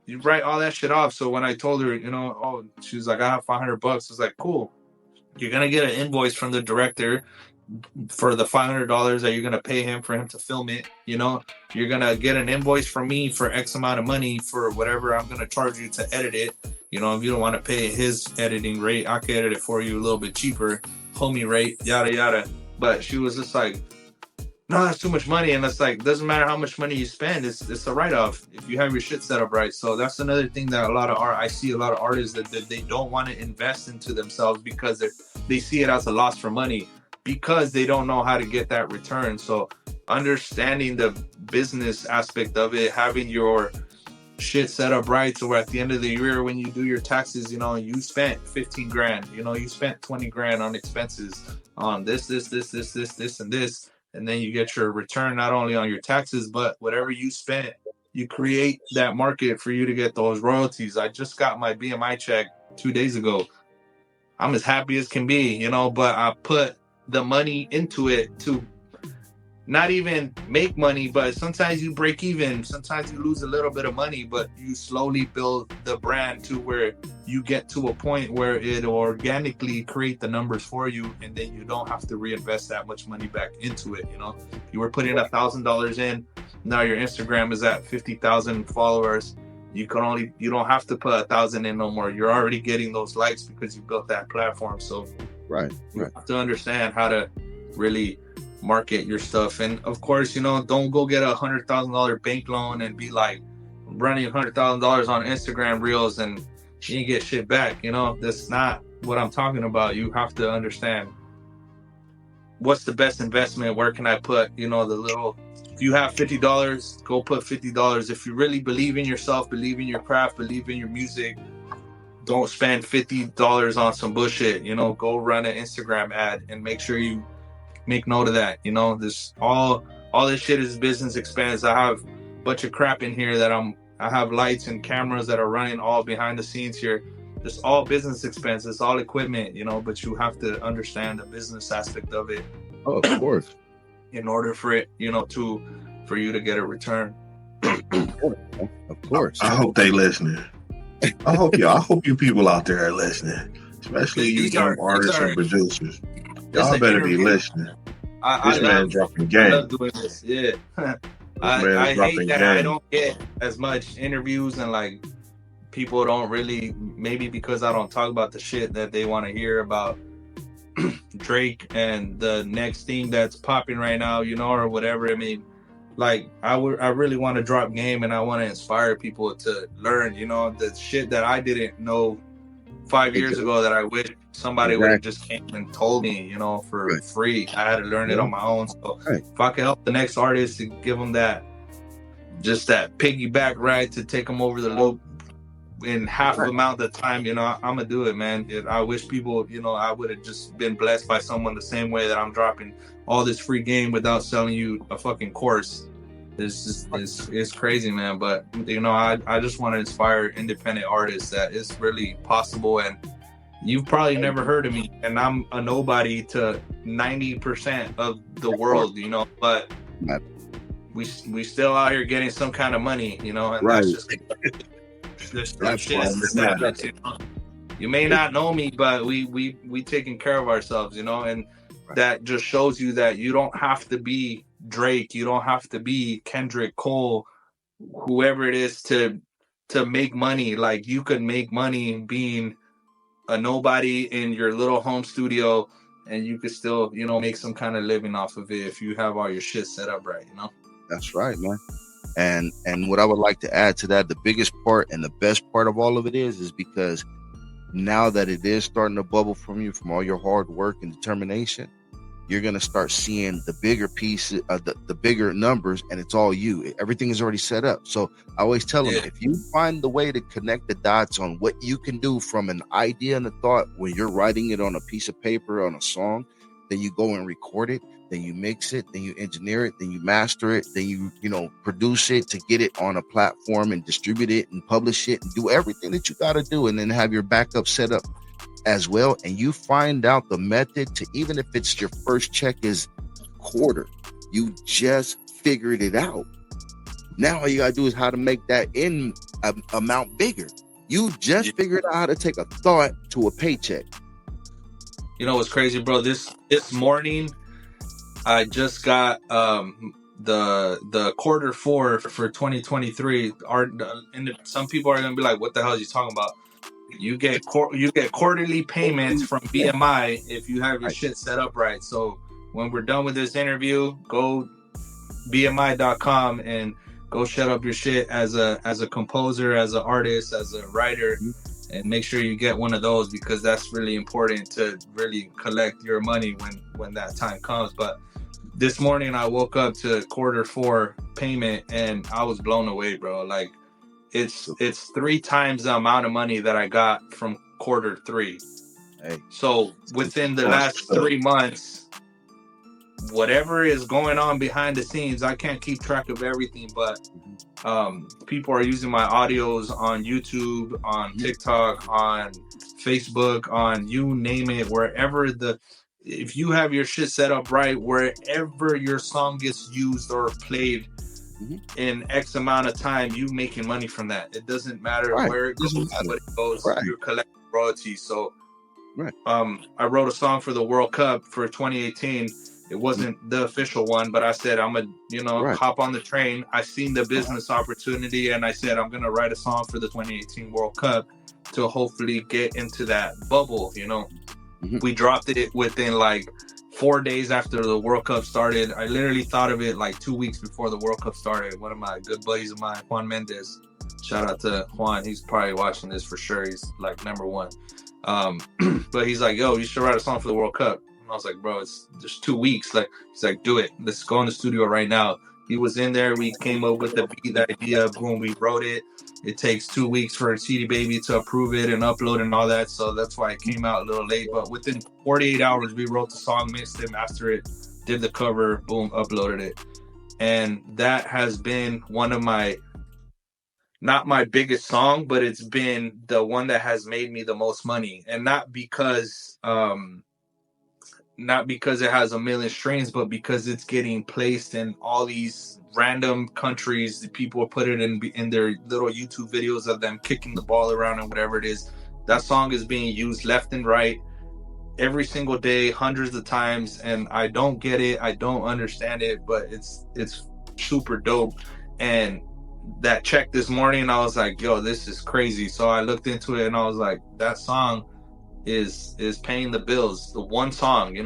you write all that shit off. So when I told her, you know, oh, she was like, I have $500. I was like, cool. You're gonna get an invoice from the director for the $500 that you're gonna pay him for him to film it. You know, you're gonna get an invoice from me for X amount of money for whatever I'm gonna charge you to edit it. You know, if you don't want to pay his editing rate, I can edit it for you a little bit cheaper, homie rate, yada yada. But she was just like, no, that's too much money. And it's like, doesn't matter how much money you spend, it's a write-off if you have your shit set up right. So that's another thing that I see a lot of artists that they don't want to invest into themselves because they see it as a loss for money because they don't know how to get that return. So understanding the business aspect of it, having your shit set up right, so at the end of the year when you do your taxes, you know, you spent 15 grand, you know, you spent 20 grand on expenses on this and this. And then you get your return not only on your taxes, but whatever you spent, you create that market for you to get those royalties. I just got my BMI check 2 days ago. I'm as happy as can be, you know, but I put the money into it to not even make money, but sometimes you break even, sometimes you lose a little bit of money, but you slowly build the brand to where you get to a point where it organically create the numbers for you, and then you don't have to reinvest that much money back into it. You know, you were putting $1,000 in, now your Instagram is at 50,000 followers. You don't have to put 1,000 in no more. You're already getting those likes because you built that platform. So you have to understand how to really market your stuff. And of course, you know, don't go get $100,000 bank loan and be like running $100,000 on Instagram reels and you get shit back. You know, that's not what I'm talking about. You have to understand what's the best investment. Where can I put, you know, if you have $50, go put $50. If you really believe in yourself, believe in your craft, believe in your music, don't spend $50 on some bullshit. You know, go run an Instagram ad and make sure you make note of that. You know, this all this shit is business expense. I have a bunch of crap in here that I have lights and cameras that are running all behind the scenes here. It's all business expense. It's all equipment, you know, but you have to understand the business aspect of it. Oh, of course. In order for it, you know, for you to get a return. Of course. I hope they listening. I hope you people out there are listening, especially you young artists and producers. Y'all better be listening. This man dropping game. I love doing this. Yeah. I hate that I don't get as much interviews and like people don't really, maybe because I don't talk about the shit that they want to hear about Drake and the next thing that's popping right now, you know, or whatever. I mean, like I really want to drop game and I want to inspire people to learn, you know, the shit that I didn't know 5 years ago that I wish somebody would have just came and told me, you know, for free. I had to learn it on my own. So if I can help the next artist to give them that piggyback ride to take them over the loop in half the amount of time, you know, I'm gonna do it, man. I wish people, you know, I would have just been blessed by someone the same way that I'm dropping all this free game without selling you a fucking course. It's crazy, man. But you know, I just want to inspire independent artists that it's really possible. And you've probably never heard of me, and I'm a nobody to 90% of the world, you know. But we still out here getting some kind of money, you know. And that's just shit. You know? You may not know me, but we taking care of ourselves, you know. And that just shows you that you don't have to be Drake, you don't have to be Kendrick, Cole, whoever it is to make money. Like you could make money being a nobody in your little home studio and you could still, you know, make some kind of living off of it if you have all your shit set up right, you know? That's right, man. And what I would like to add to that, the biggest part and the best part of all of it is because now that it is starting to bubble from you, from all your hard work and determination, you're going to start seeing the bigger pieces, the bigger numbers, and it's all you. Everything is already set up. So I always tell them, if you find the way to connect the dots on what you can do from an idea and a thought when you're writing it on a piece of paper, on a song, then you go and record it, then you mix it, then you engineer it, then you master it, then you produce it to get it on a platform and distribute it and publish it and do everything that you got to do, and then have your backup set up as well. And you find out the method to, even if it's your first check is quarter, you just figured it out. Now all you gotta do is how to make that in amount bigger. You just figured out how to take a thought to a paycheck. You know what's crazy, bro? This morning I just got the quarter four for 2023. Some people are gonna be like, what the hell are you talking about? You get quarterly payments from BMI if you have your shit set up right. So when we're done with this interview, go BMI.com and go set up your shit as a composer, as an artist, as a writer, and make sure you get one of those, because that's really important to really collect your money when that time comes. But this morning I woke up to quarter four payment and I was blown away, bro. Like, it's 3 times the amount of money that I got from quarter 3. Hey. So within the last 3 months, whatever is going on behind the scenes, I can't keep track of everything, but people are using my audios on YouTube, on TikTok, on Facebook, on you name it, wherever if you have your shit set up right, wherever your song gets used or played in X amount of time, you making money from that. It doesn't matter where it goes, what it goes, you're collecting royalties. So I wrote a song for the World Cup for 2018. It wasn't the official one, but I said I'm gonna hop on the train. I seen the business opportunity and I said I'm gonna write a song for the 2018 World Cup to hopefully get into that bubble. We dropped it within like 4 days after the World Cup started. I literally thought of it like 2 weeks before the World Cup started. One of my good buddies of mine, Juan Mendez, shout out to Juan. He's probably watching this for sure. He's like number one. But he's like, yo, you should write a song for the World Cup. And I was like, bro, it's just 2 weeks. Like, he's like, do it. Let's go in the studio right now. He was in there. We came up with the beat idea. Boom, we wrote it. It takes 2 weeks for CD Baby to approve it and upload and all that. So that's why it came out a little late. But within 48 hours, we wrote the song, mixed it, mastered it, did the cover, boom, uploaded it. And that has been one of my, not my biggest song, but it's been the one that has made me the most money. And not because it has a million streams, but because it's getting placed in all these random countries. The people put it in their little YouTube videos of them kicking the ball around and whatever it is. That song is being used left and right every single day, hundreds of times, and I don't get it. I don't understand it, but it's super dope. And that check this morning, I was like, yo, this is crazy. So I looked into it and I was like, that song is paying the bills. The one song,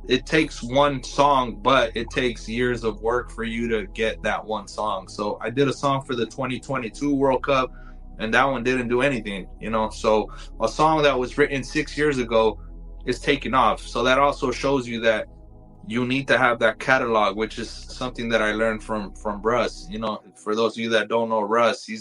it takes one song, but it takes years of work for you to get that one song. So I did a song for the 2022 World Cup, and that one didn't do anything, So a song that was written 6 years ago is taking off. So that also shows you that you need to have that catalog, which is something that I learned from Russ. For those of you that don't know Russ, he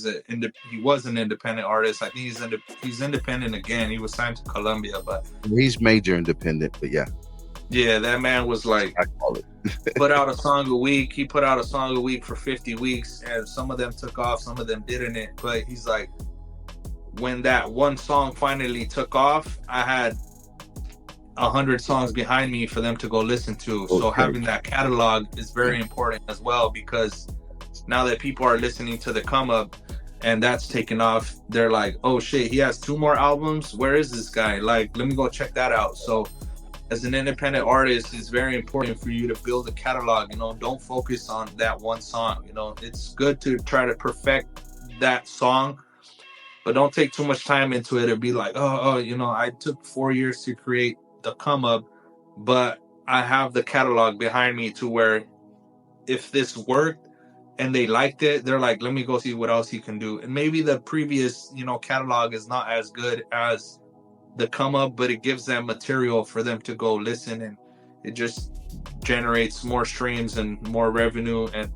was an independent artist. I think he's independent again. He was signed to Columbia, but he's major independent. But yeah, that man was like, I call it. put out a song a week. He put out a song a week for 50 weeks, and some of them took off, some of them didn't. But he's like, when that one song finally took off, I had 100 songs behind me for them to go listen to. Okay. So having that catalog is very important as well, because now that people are listening to the come up and that's taken off, they're like, oh shit, he has 2 more albums. Where is this guy? Like, let me go check that out. So as an independent artist, it's very important for you to build a catalog. Don't focus on that one song. It's good to try to perfect that song, but don't take too much time into it and be like, I took 4 years to create the come up. but I have the catalog behind me to where if this worked and they liked it, they're like, let me go see what else he can do. And maybe the previous, catalog is not as good as the come up, but it gives them material for them to go listen, and it just generates more streams and more revenue and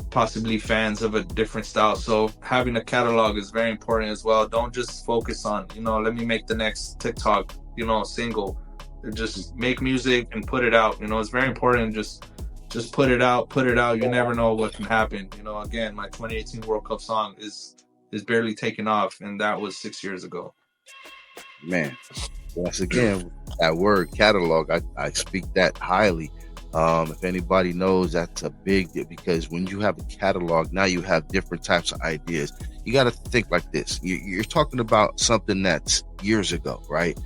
possibly fans of a different style. So having a catalog is very important as well. Don't just focus on, let me make the next TikTok, single. Just make music and put it out. It's very important. Just put it out. You never know what can happen. Again, my 2018 World Cup song is barely taking off, and that was 6 years ago. Man, once again, that word catalog, I speak that highly. If anybody knows, that's a big deal, because when you have a catalog, now you have different types of ideas. You got to think like this. You're talking about something that's years ago, right?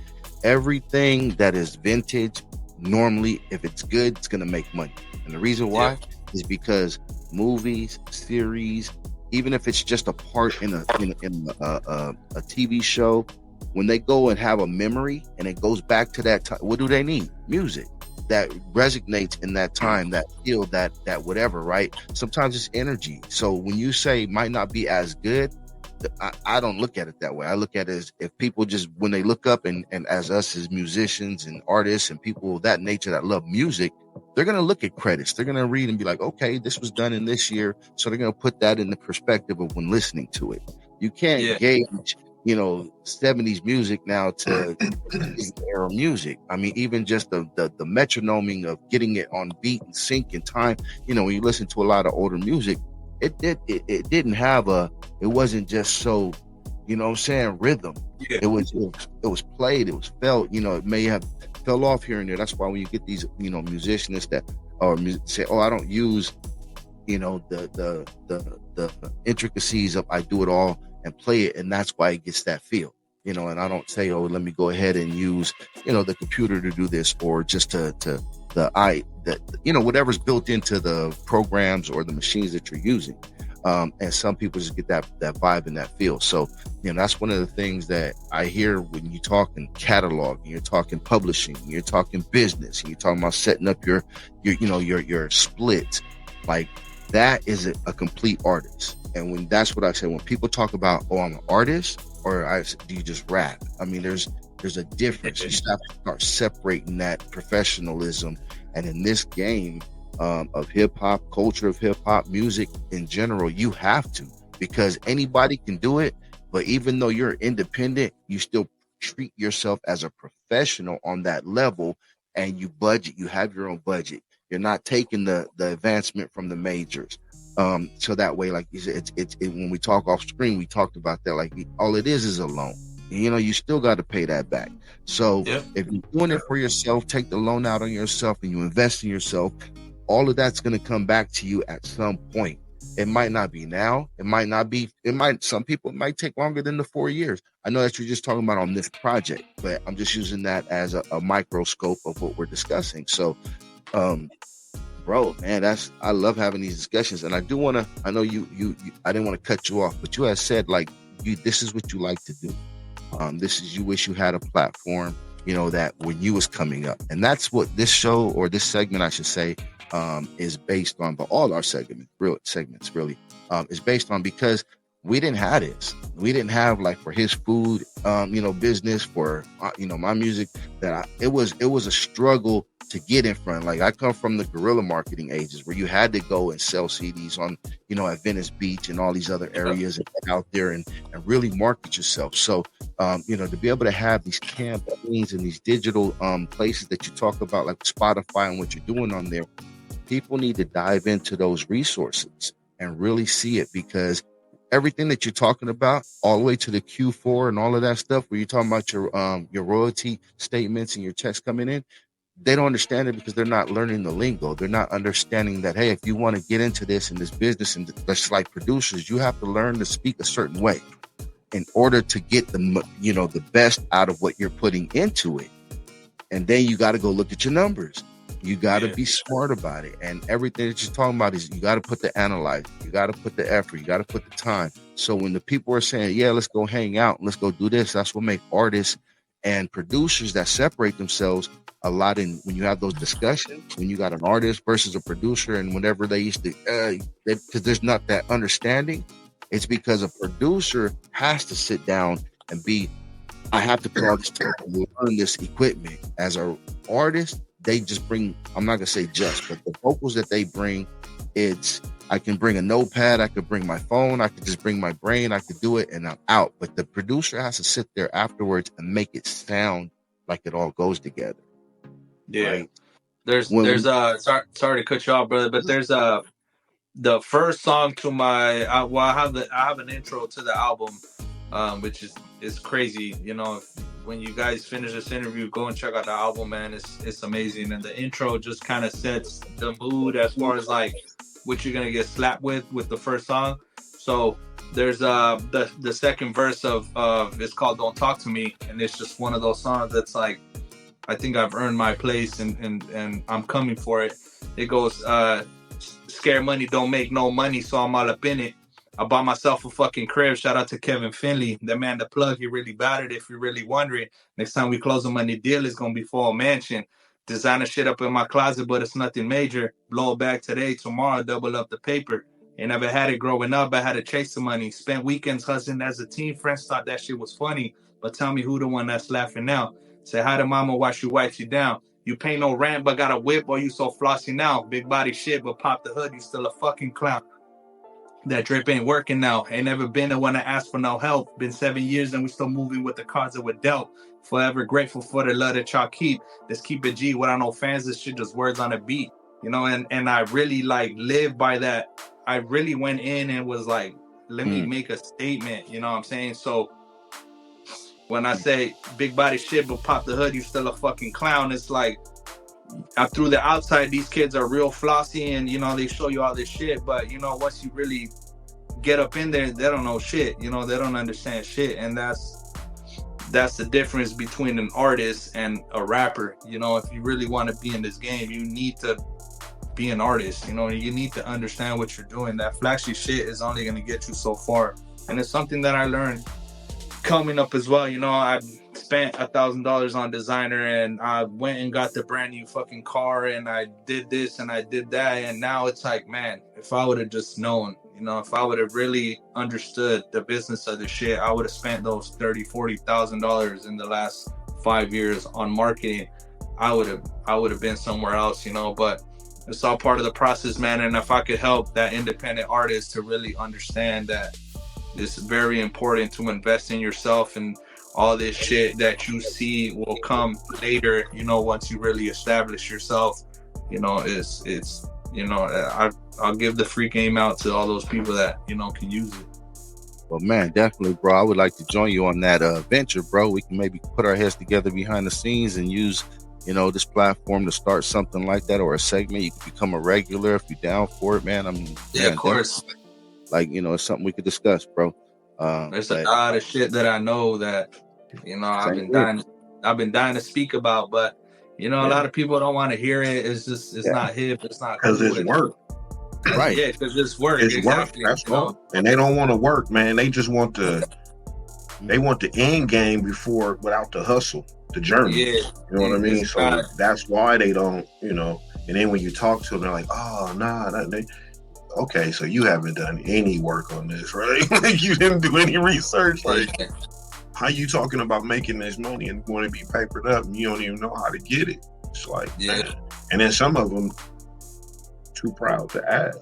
Everything that is vintage, normally, if it's good, it's going to make money. And the reason why is because movies, series, even if it's just a part in a TV show, when they go and have a memory and it goes back to that time, what do they need? Music that resonates in that time, that feel, that whatever, right? Sometimes it's energy. So when you say might not be as good, I don't look at it that way. I look at it as if people just, when they look up and as us as musicians and artists and people of that nature that love music, they're going to look at credits. They're going to read and be like, okay, this was done in this year. So they're going to put that in the perspective of when listening to it. You can't gauge, 70s music now to era music. I mean, even just the metronoming of getting it on beat and sync and time. When you listen to a lot of older music, it didn't have it wasn't just so, rhythm. It was played, it was felt. It may have fell off here and there. That's why when you get these, musicians that say, oh, I don't use, the intricacies of I do it all and play it, and that's why it gets that feel. And I don't say, oh, let me go ahead and use, the computer to do this, or just whatever's built into the programs or the machines that you're using. And some people just get that vibe and that feel. So, that's one of the things that I hear when you talking catalog, and you're talking publishing, and you're talking business, and you're talking about setting up your splits. Like, that is a complete artist. And when that's what I say, when people talk about, oh, I'm an artist, or do you just rap? I mean, there's a difference. You have to start separating that professionalism. And in this game of hip hop, culture of hip hop, music in general, you have to, because anybody can do it. But even though you're independent, you still treat yourself as a professional on that level, and you budget. You have your own budget. You're not taking the advancement from the majors. So that way, like you said, it's when we talk off screen, we talked about that. Like, all it is a loan. You still got to pay that back. So if you're doing it for yourself, take the loan out on yourself, and you invest in yourself, all of that's going to come back to you at some point. It might not be now. Some people, it might take longer than the 4 years. I know that you're just talking about on this project, but I'm just using that as a microscope of what we're discussing. So, bro, man, I love having these discussions. And I know you I didn't want to cut you off, but you had said, like, this is what you like to do. You wish you had a platform, that when you was coming up. And that's what this show, or this segment, I should say, is based on. But all our segments really is based on, because we didn't have this. We didn't have, like, for his food, business, for, my music, it was a struggle to get in front. Like, I come from the guerrilla marketing ages, where you had to go and sell CDs on, at Venice Beach and all these other areas, and get out there and really market yourself. So, to be able to have these campaigns and these digital places that you talk about, like Spotify and what you're doing on there, people need to dive into those resources and really see it, because everything that you're talking about, all the way to the Q4 and all of that stuff, where you're talking about your royalty statements and your checks coming in, they don't understand it because they're not learning the lingo. They're not understanding that, hey, if you want to get into this in this business, and just like producers, you have to learn to speak a certain way in order to get the best out of what you're putting into it. And then you got to go look at your numbers. You got to be smart about it. And everything that you're talking about is, you got to put the analyze, you got to put the effort, you got to put the time. So when the people are saying, yeah, let's go hang out, let's go do this, that's what make artists And producers that separate themselves a lot in when you have those discussions, when you got an artist versus a producer, and whenever they used to, because there's not that understanding, it's because a producer has to sit down and I have to put all this time to learn this equipment. As an artist, they just bring, I'm not gonna say just, but the vocals that they bring, I can bring a notepad, I could bring my phone, I could just bring my brain, I could do it, and I'm out. But the producer has to sit there afterwards and make it sound like it all goes together. Yeah. Right? There's sorry to cut you off, brother, but there's the first song to my I have an intro to the album, which is crazy. You know, when you guys finish this interview, go and check out the album, man. It's amazing, and the intro just kind of sets the mood as far as like what you're gonna get slapped with the first song. So there's the second verse of it's called "Don't Talk to Me," and it's just one of those songs that's like, I think I've earned my place and I'm coming for it. It goes, scared money don't make no money, so I'm all up in it. I bought myself a fucking crib. Shout out to Kevin Finley, the man, the plug. He really battered. If you're really wondering, next time we close a money deal, it's gonna be for a mansion. Designer shit up in my closet, but it's nothing major. Blow it back today, tomorrow, double up the paper. Ain't never had it growing up. I had to chase the money. Spent weekends hustling as a teen. Friends thought that shit was funny, but tell me who the one that's laughing now. Say hi to mama while she wipes you down. You pay no rent, but got a whip, or you so flossy now. Big body shit, but pop the hood, you still a fucking clown. That drip ain't working now. Ain't never been the one to ask for no help. Been 7 years and we still moving with the cards that were dealt. Forever grateful for the love that y'all keep. Let's keep it G. Without no fans, this shit just words on a beat. You know, and I really like live by that. I really went in and was like, let me make a statement. You know what I'm saying? So when I say big body shit, but pop the hood, you still a fucking clown. It's like, through the outside, these kids are real flossy and, you know, they show you all this shit. But, you know, once you really get up in there, they don't know shit. You know, they don't understand shit. And that's the difference between an artist and a rapper. You know, if you really want to be in this game, you need to be an artist. You know, you need to understand what you're doing. That flashy shit is only going to get you so far. And it's something that I learned coming up as well. You know, I spent $1,000 on designer and I went and got the brand new fucking car and I did this and I did that. And now it's like, man, if I would have just known, you know, if I would have really understood the business of the shit, I would have spent those $30,000-$40,000 in the last 5 years on marketing. I would have been somewhere else, you know, but it's all part of the process, man. And if I could help that independent artist to really understand that it's very important to invest in yourself, and all this shit that you see will come later, you know, once you really establish yourself. You know, it's you know, I'll give the free game out to all those people that, you know, can use it. Well, man, definitely, bro. I would like to join you on that venture, bro. We can maybe put our heads together behind the scenes and use, you know, this platform to start something like that, or a segment. You can become a regular if you're down for it, man. I mean, yeah, man, of course. Like, you know, it's something we could discuss, bro. There's a lot of shit that I know that, you know, I've been dying to speak about, but, you know, a lot of people don't want to hear it. It's just, it's not hip. It's not because it's work. Right. Yeah, because it's work. It's exactly. work. That's all. And they don't want to work, man. They just want the end game without the hustle, the journey. Yeah. You know what I mean? So that's why they don't, you know. And then when you talk to them, they're like, oh, nah, okay, so you haven't done any work on this, right? You didn't do any research. Like, how you talking about making this money and going to be papered up and you don't even know how to get it? It's like, man. And then some of them too proud to ask.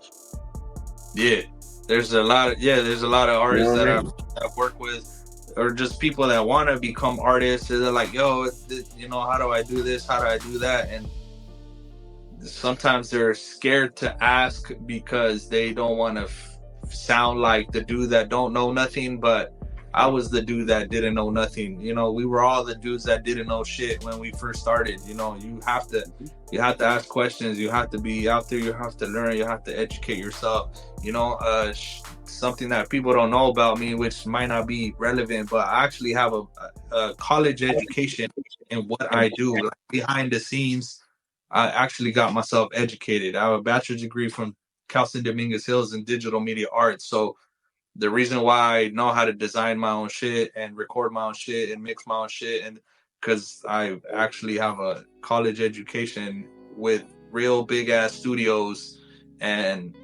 Yeah, there's a lot of artists that I've worked with, or just people that want to become artists. They're like, yo, you know, how do I do this? How do I do that? And sometimes they're scared to ask because they don't want to sound like the dude that don't know nothing. But I was the dude that didn't know nothing. You know, we were all the dudes that didn't know shit when we first started. You know, you have to ask questions. You have to be out there. You have to learn. You have to educate yourself. You know, something that people don't know about me, which might not be relevant, but I actually have a college education in what I do. Like, behind the scenes, I actually got myself educated. I have a bachelor's degree from Cal State Dominguez Hills in digital media arts. So the reason why I know how to design my own shit and record my own shit and mix my own shit and because I actually have a college education with real big ass studios, and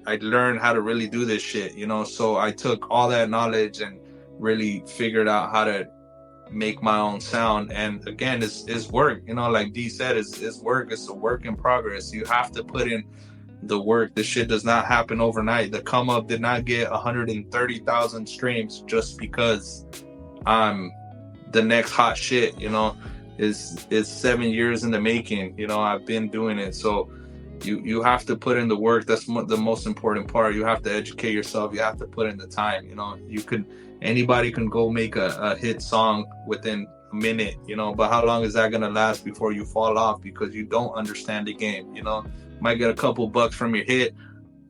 I learned how to really do this shit, you know. So I took all that knowledge and really figured out how to make my own sound. And again, it's work, you know, like D said, it's work. It's a work in progress. You have to put in the work. This shit does not happen overnight. The Come Up did not get 130,000 streams just because I'm the next hot shit, you know. It's 7 years in the making, you know. I've been doing it. So you have to put in the work. That's the most important part. You have to educate yourself. You have to put in the time, you know. Anybody can go make a hit song within a minute, you know, but how long is that gonna last before you fall off because you don't understand the game, you know? Might get a couple bucks from your hit,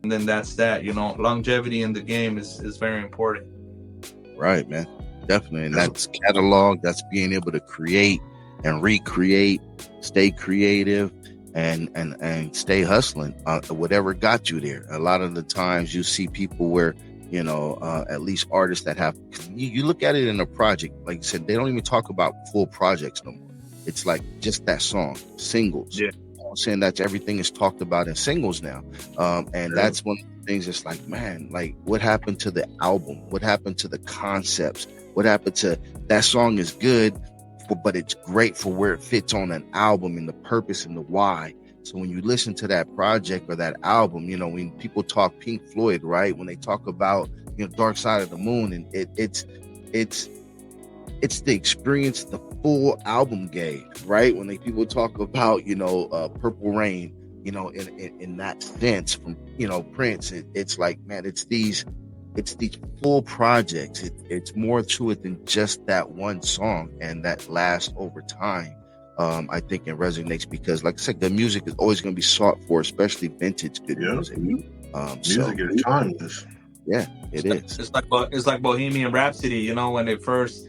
and then that's that, you know. Longevity in the game is very important. Right, man. Definitely. And that's catalog, that's being able to create and recreate, stay creative, and stay hustling. Whatever got you there. A lot of the times you see people where, you know, at least artists that have, you look at it in a project, like you said, they don't even talk about full projects no more. It's like just that song, singles. Yeah. I'm saying that everything is talked about in singles now. And that's one of the things. It's like, man, like what happened to the album? What happened to the concepts? What happened to that song is good, but it's great for where it fits on an album and the purpose and the why. So when you listen to that project or that album, you know, when people talk Pink Floyd, right? When they talk about, you know, Dark Side of the Moon, and it's the experience the full album gave, right? When people talk about, you know, Purple Rain, you know, in that sense from, you know, Prince, it's like, man, it's these full projects. It's more to it than just that one song, and that lasts over time. I think it resonates because, like I said, the music is always going to be sought for, especially vintage good music. Music is timeless. Yeah, it is. It's like Bohemian Rhapsody, you know, when they first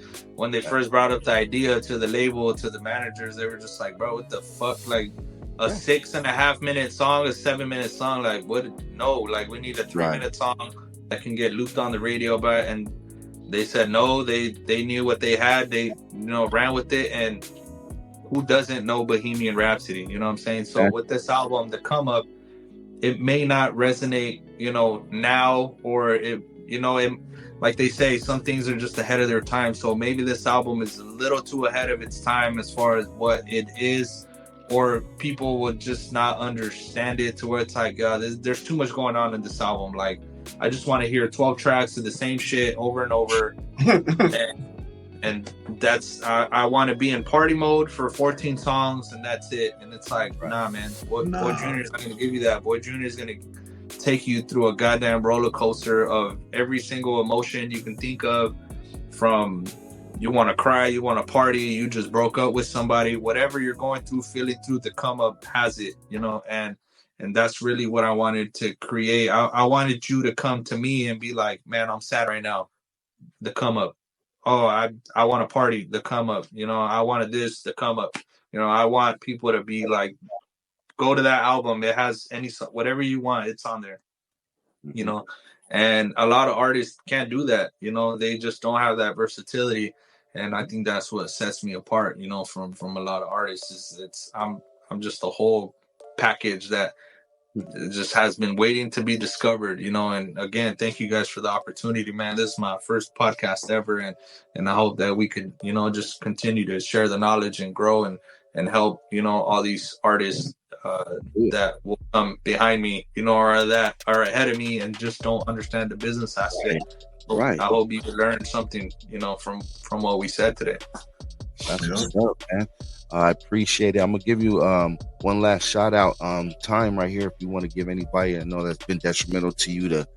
brought up the idea to the label, to the managers, they were just like, bro, what the fuck? Like a 6.5 minute song, a 7-minute song, like what? No, like we need a 3-minute song that can get looped on the radio. But and they said no, they knew what they had, they, you know, ran with it. And who doesn't know Bohemian Rhapsody? You know what I'm saying? So with this album, The Come Up, it may not resonate, you know, now, or it, you know, it, like they say, some things are just ahead of their time. So maybe this album is a little too ahead of its time as far as what it is, or people would just not understand it to where it's like, there's too much going on in this album. Like, I just want to hear 12 tracks of the same shit over and over. And that's, I want to be in party mode for 14 songs and that's it. And it's like, nah, man, Boy Jr. is not going to give you that. Boy Jr. is going to take you through a goddamn roller coaster of every single emotion you can think of, from you want to cry, you want to party, you just broke up with somebody, whatever you're going through, feeling through, The Come Up has it, you know. And that's really what I wanted to create. I wanted you to come to me and be like, man, I'm sad right now, The Come Up. Oh, I want to party, The Come Up. You know, I wanted this, The Come Up. You know, I want people to be like, go to that album. It has whatever you want, it's on there. You know, and a lot of artists can't do that. You know, they just don't have that versatility. And I think that's what sets me apart, you know, from a lot of artists. I'm just a whole package that just has been waiting to be discovered, you know. And again, thank you guys for the opportunity, man. This is my first podcast ever, and I hope that we could, you know, just continue to share the knowledge and grow and help, you know, all these artists that will come behind me, you know, or that are ahead of me and just don't understand the business aspect. Right. I hope you can learn something, you know, from what we said today. That's what's up, man. I appreciate it. I'm gonna give you one last shout out time right here if you want to give anybody I know that's been detrimental to you to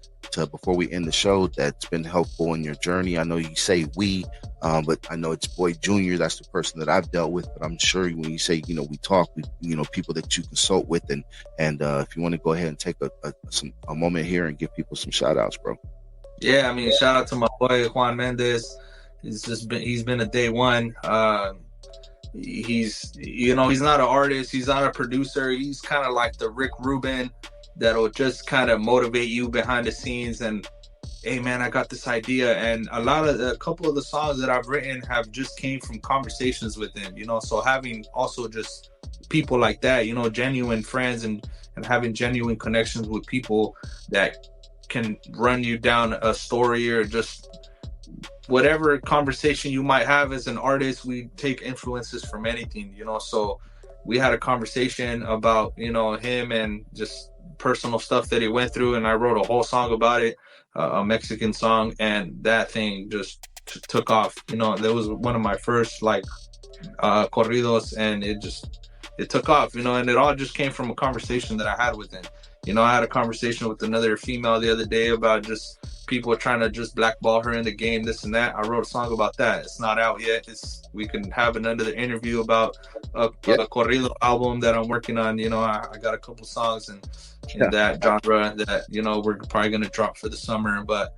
before we end the show, that's been helpful in your journey. I know you say we, but I know it's Boy Junior. That's the person that I've dealt with. But I'm sure when you say, you know, we talk, you know, people that you consult with, and if you want to go ahead and take a moment here and give people some shout outs, bro. Yeah, I mean, shout out to my boy Juan Mendez. He's been a day one. He's, you know, he's not an artist, he's not a producer. He's kind of like the Rick Rubin that'll just kind of motivate you behind the scenes, and hey man, I got this idea, and a couple of the songs that I've written have just came from conversations with him, you know. So having also just people like that, you know, genuine friends and having genuine connections with people that can run you down a story or just whatever conversation you might have as an artist. We take influences from anything, you know. So we had a conversation about, you know, him and just personal stuff that he went through, and I wrote a whole song about it, a Mexican song, and that thing just took off. You know, that was one of my first like corridos, and it took off, you know. And it all just came from a conversation that I had with him. You know, I had a conversation with another female the other day about just people trying to just blackball her in the game, this and that. I wrote a song about that. It's not out yet. We can have another interview about a corrido album that I'm working on. You know, I got a couple songs in that genre that, you know, we're probably gonna drop for the summer. But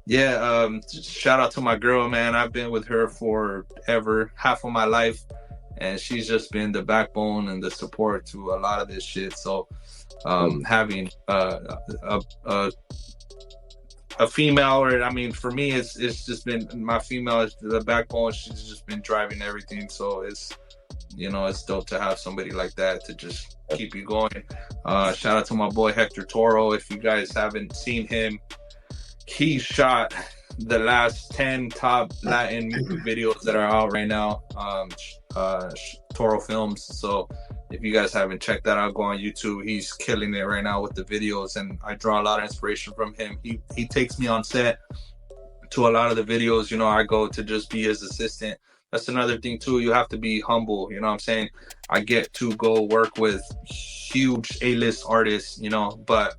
yeah, shout out to my girl, man. I've been with her forever, half of my life, and she's just been the backbone and the support to a lot of this shit. So having a female, or I mean, for me, it's just been my female is the backbone. She's just been driving everything. So it's, you know, it's dope to have somebody like that to just keep you going. Shout out to my boy Hector Toro. If you guys haven't seen him, he shot the last 10 top Latin music videos that are out right now. Toro Films. So if you guys haven't checked that out, go on YouTube. He's killing it right now with the videos, and I draw a lot of inspiration from him. He takes me on set to a lot of the videos. You know, I go to just be his assistant. That's another thing too. You have to be humble. You know what I'm saying? I get to go work with huge A-list artists, you know, but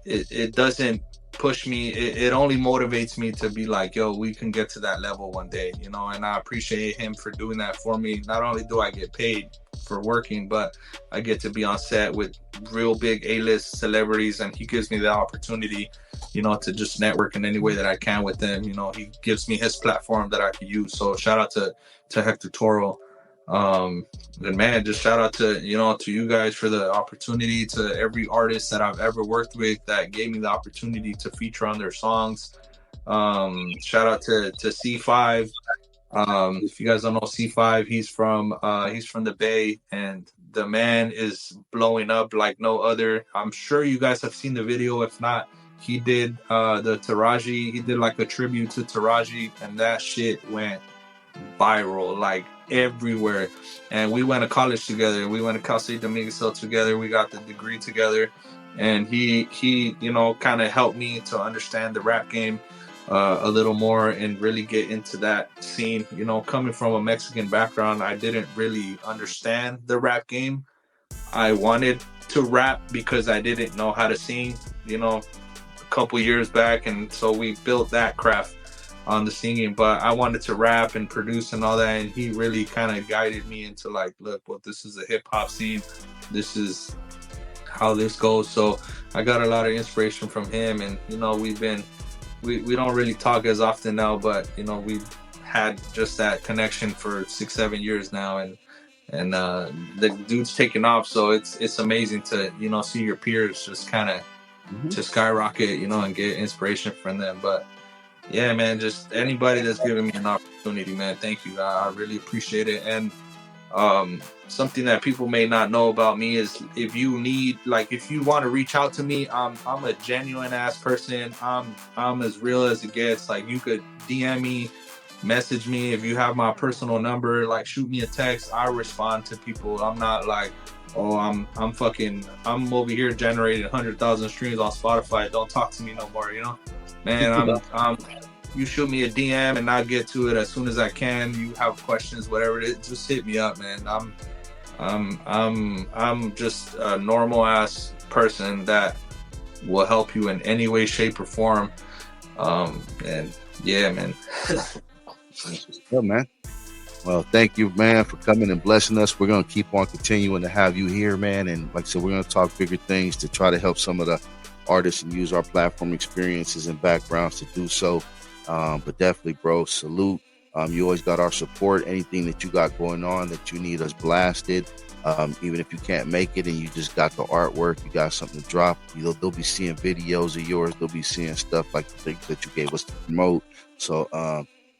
it doesn't push me. It only motivates me to be like, yo, we can get to that level one day, you know. And I appreciate him for doing that for me. Not only do I get paid for working, but I get to be on set with real big A-list celebrities, and he gives me the opportunity, you know, to just network in any way that I can with them. You know, he gives me his platform that I can use. So shout out to Hector Toro. And man, just shout out to, you know, to you guys for the opportunity, to every artist that I've ever worked with that gave me the opportunity to feature on their songs. Shout out to C5. If you guys don't know C5, he's from the Bay, and the man is blowing up like no other. I'm sure you guys have seen the video. If not, he did the Taraji. He did like a tribute to Taraji, and that shit went viral like everywhere. And we went to college together. We went to Cal State Dominguez together. We got the degree together, and he you know, kind of helped me to understand the rap game a little more and really get into that scene. You know, coming from a Mexican background, I didn't really understand the rap game. I wanted to rap because I didn't know how to sing, you know, a couple years back, and so we built that craft on the singing. But I wanted to rap and produce and all that, and he really kind of guided me into like, look, well, this is a hip-hop scene, this is how this goes. So I got a lot of inspiration from him, and you know, we don't really talk as often now, but you know, we've had just that connection for 6-7 years now, and the dude's taking off. So it's amazing to, you know, see your peers just kind of to skyrocket, you know, and get inspiration from them. But yeah, man, just anybody that's giving me an opportunity, man, thank you. I really appreciate it. And something that people may not know about me is, if you want to reach out to me, I'm a genuine ass person. I'm as real as it gets. Like, you could DM me, message me. If you have my personal number, like, shoot me a text. I respond to people. I'm not like, oh, I'm over here generating 100,000 streams on Spotify. Don't talk to me no more, you know? Man, you shoot me a DM and I'll get to it as soon as I can. You have questions, whatever it is, just hit me up, man. I'm just a normal ass person that will help you in any way, shape, or form. And yeah, man. Good, man. Well, thank you, man, for coming and blessing us. We're going to keep on continuing to have you here, man. And like I said, we're going to talk bigger things to try to help some of the artists and use our platform experiences and backgrounds to do so. But definitely, bro, salute. You always got our support. Anything that you got going on that you need us blasted, even if you can't make it and you just got the artwork, you got something to drop, they'll be seeing videos of yours. They'll be seeing stuff like the things that you gave us to promote. So,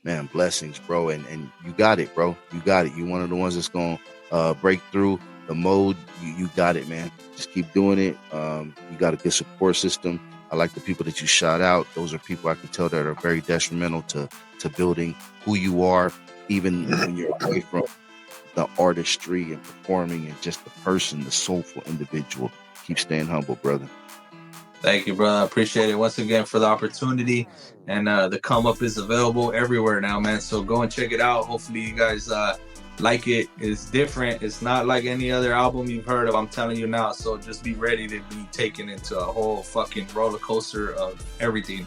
man, blessings, bro. And you got it, bro. You got it. You're one of the ones that's going to break through the mode. You got it, man. Just keep doing it. You got a good support system. I like the people that you shout out. Those are people I can tell that are very detrimental to building who you are, even when you're away from the artistry and performing and just the person, the soulful individual. Keep staying humble, brother. Thank you, brother. I appreciate it once again for the opportunity. And the Come Up is available everywhere now, man. So go and check it out. Hopefully you guys like it. It's different. It's not like any other album you've heard of. I'm telling you now. So just be ready to be taken into a whole fucking roller coaster of everything.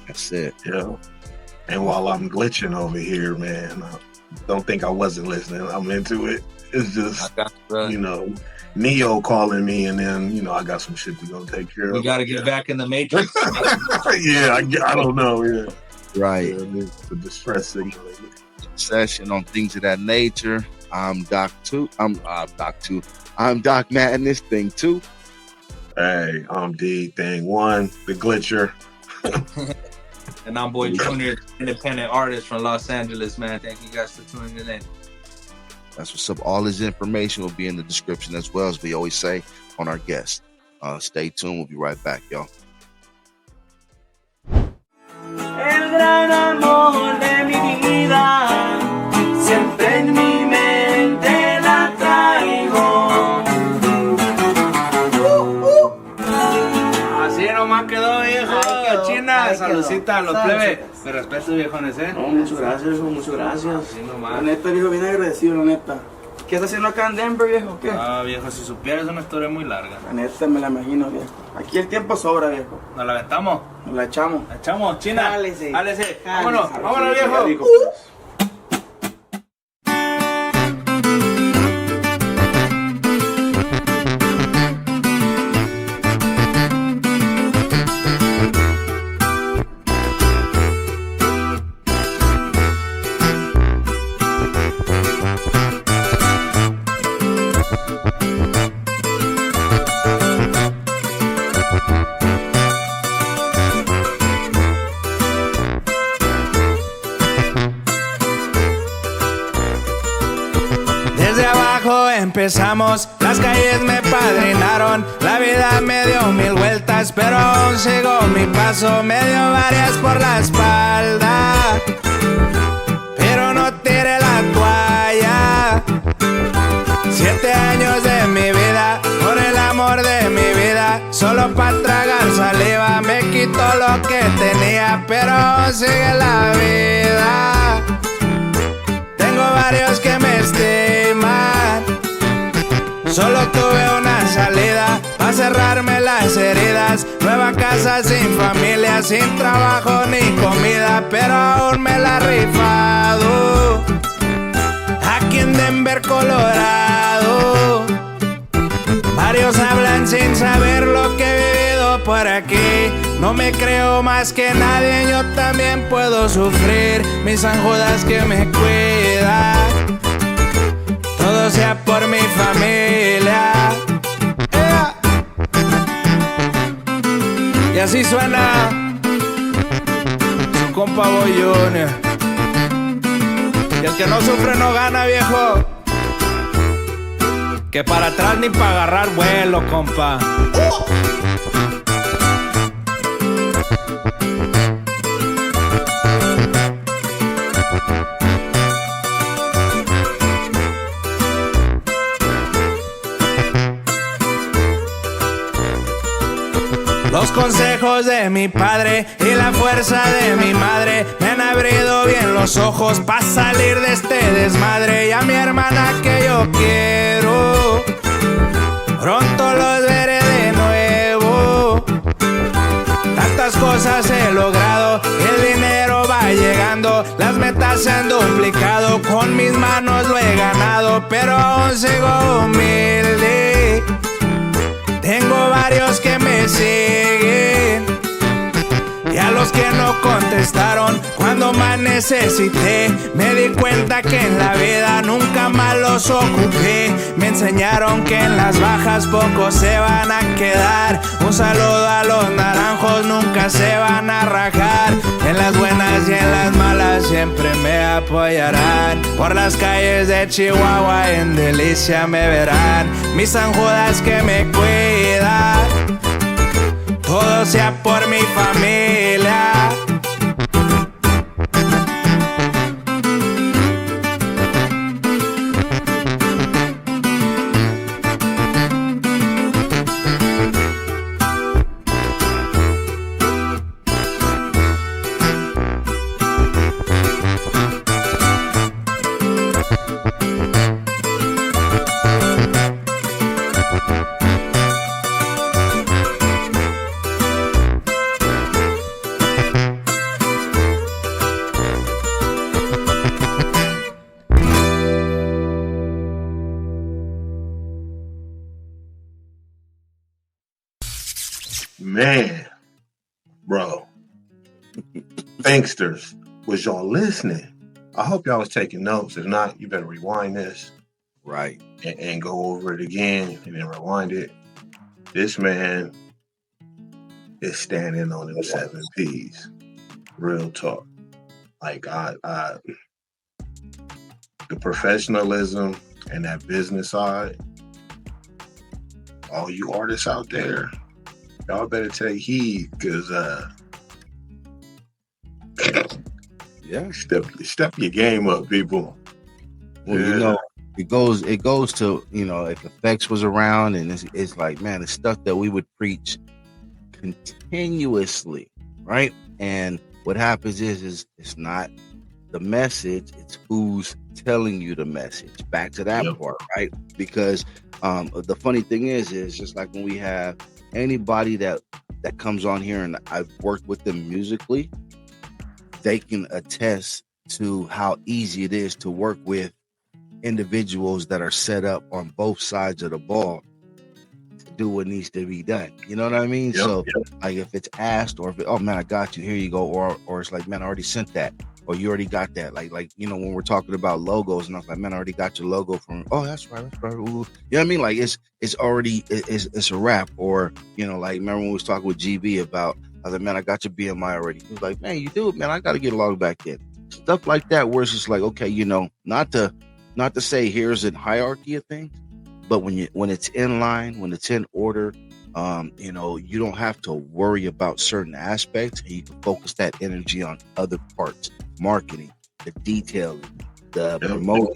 That's it. Yeah. And while I'm glitching over here, man, don't think I wasn't listening. I'm into it. It's just, Neo calling me, and then, I got some shit to go take care of. We got to get back in the Matrix. Yeah, I don't know. Yeah. Right. Yeah, the distress signal. Session on Things of That Nature. I'm Doc 2. I'm Doc Madness, Thing 2. Hey, I'm D, Thing 1, the glitcher. And I'm Boy Junior, independent artist from Los Angeles, man. Thank you guys for tuning in. That's what's up. All this information will be in the description, as well as we always say on our guests. Stay tuned. We'll be right back, y'all. El gran amor de mi vida, siempre en mi mente la traigo. Así nomás quedó, viejo. China, saludcita a los plebes. Me respeto, viejones, No, muchas gracias, viejo, muchas gracias. Así nomás. La neta, viejo, bien agradecido, la neta. ¿Qué estás haciendo acá en Denver, viejo? ¿Qué? Viejo, si supieras, es una historia muy larga. La neta, me la imagino, viejo. Aquí el tiempo sobra, viejo. ¿Nos la aventamos? Nos la echamos. ¿La echamos, China? Jálese. Vámonos, vámonos, viejo. Empezamos, las calles me padrinaron, la vida me dio 1000 vueltas, pero aún sigo mi paso, me dio varias por la espalda, pero no tiré la toalla. 7 años de mi vida, por el amor de mi vida, solo para tragar saliva, me quitó lo que tenía, pero aún sigue la vida. Tengo varios que me estiman, solo tuve una salida para cerrarme las heridas. Nueva casa sin familia, sin trabajo ni comida, pero aún me la he rifado. Aquí en Denver, Colorado, varios hablan sin saber lo que he vivido por aquí. No me creo más que nadie, yo también puedo sufrir. Mi San Judas que me cuida, todo sea por mi familia. Y así suena su compa Boy Junior. Y el que no sufre no gana, viejo. Que para atrás ni para agarrar vuelo, compa. Los consejos de mi padre y la fuerza de mi madre me han abrido bien los ojos para salir de este desmadre. Y a mi hermana que yo quiero, pronto los veré de nuevo. Tantas cosas he logrado, el dinero va llegando, las metas se han duplicado, con mis manos lo he ganado, pero aún sigo humilde. Tengo varios que me siguen y a los que no contestaron cuando más necesité. Me di cuenta que en la vida nunca más los ocupé. Me enseñaron que en las bajas pocos se van a quedar. Un saludo a los naranjos, nunca se van a rajar. En las buenas y en las malas siempre me apoyarán. Por las calles de Chihuahua en delicia me verán. Mis San Judas que me cuidan, todo sea por mi familia. Man, bro, Thingsters, was y'all listening? I hope y'all was taking notes. If not, you better rewind this. Right. And go over it again and then rewind it. This man is standing on them 7 P's. Real talk. Like the professionalism and that business side. All you artists out there, y'all better take heed, because yeah, step your game up, people. Well, you know, it goes to, you know, if Effects was around, and it's like, man, the stuff that we would preach continuously, right? And what happens is it's not the message, it's who's telling you the message. Back to that part, right? Because the funny thing is just like when we have anybody that comes on here, and I've worked with them musically, they can attest to how easy it is to work with individuals that are set up on both sides of the ball to do what needs to be done. You know what I mean? Like if it's asked, or if oh man, I got you, here you go, or it's like, man, I already sent that, or you already got that. Like you know, when we're talking about logos, and I was like, man, I already got your logo from. Oh, that's right. Ooh. You know what I mean? Like it's already it's a wrap. Or you know, like remember when we was talking with GB about, I was like, man, I got your BMI already. He was like, man, you do it, man. I got to get logged back in. Stuff like that, where it's just like, okay, you know, not to say here's a hierarchy of things, but when it's in line, when it's in order, you know, you don't have to worry about certain aspects, and you can focus that energy on other parts, marketing, the detailing, the promoting,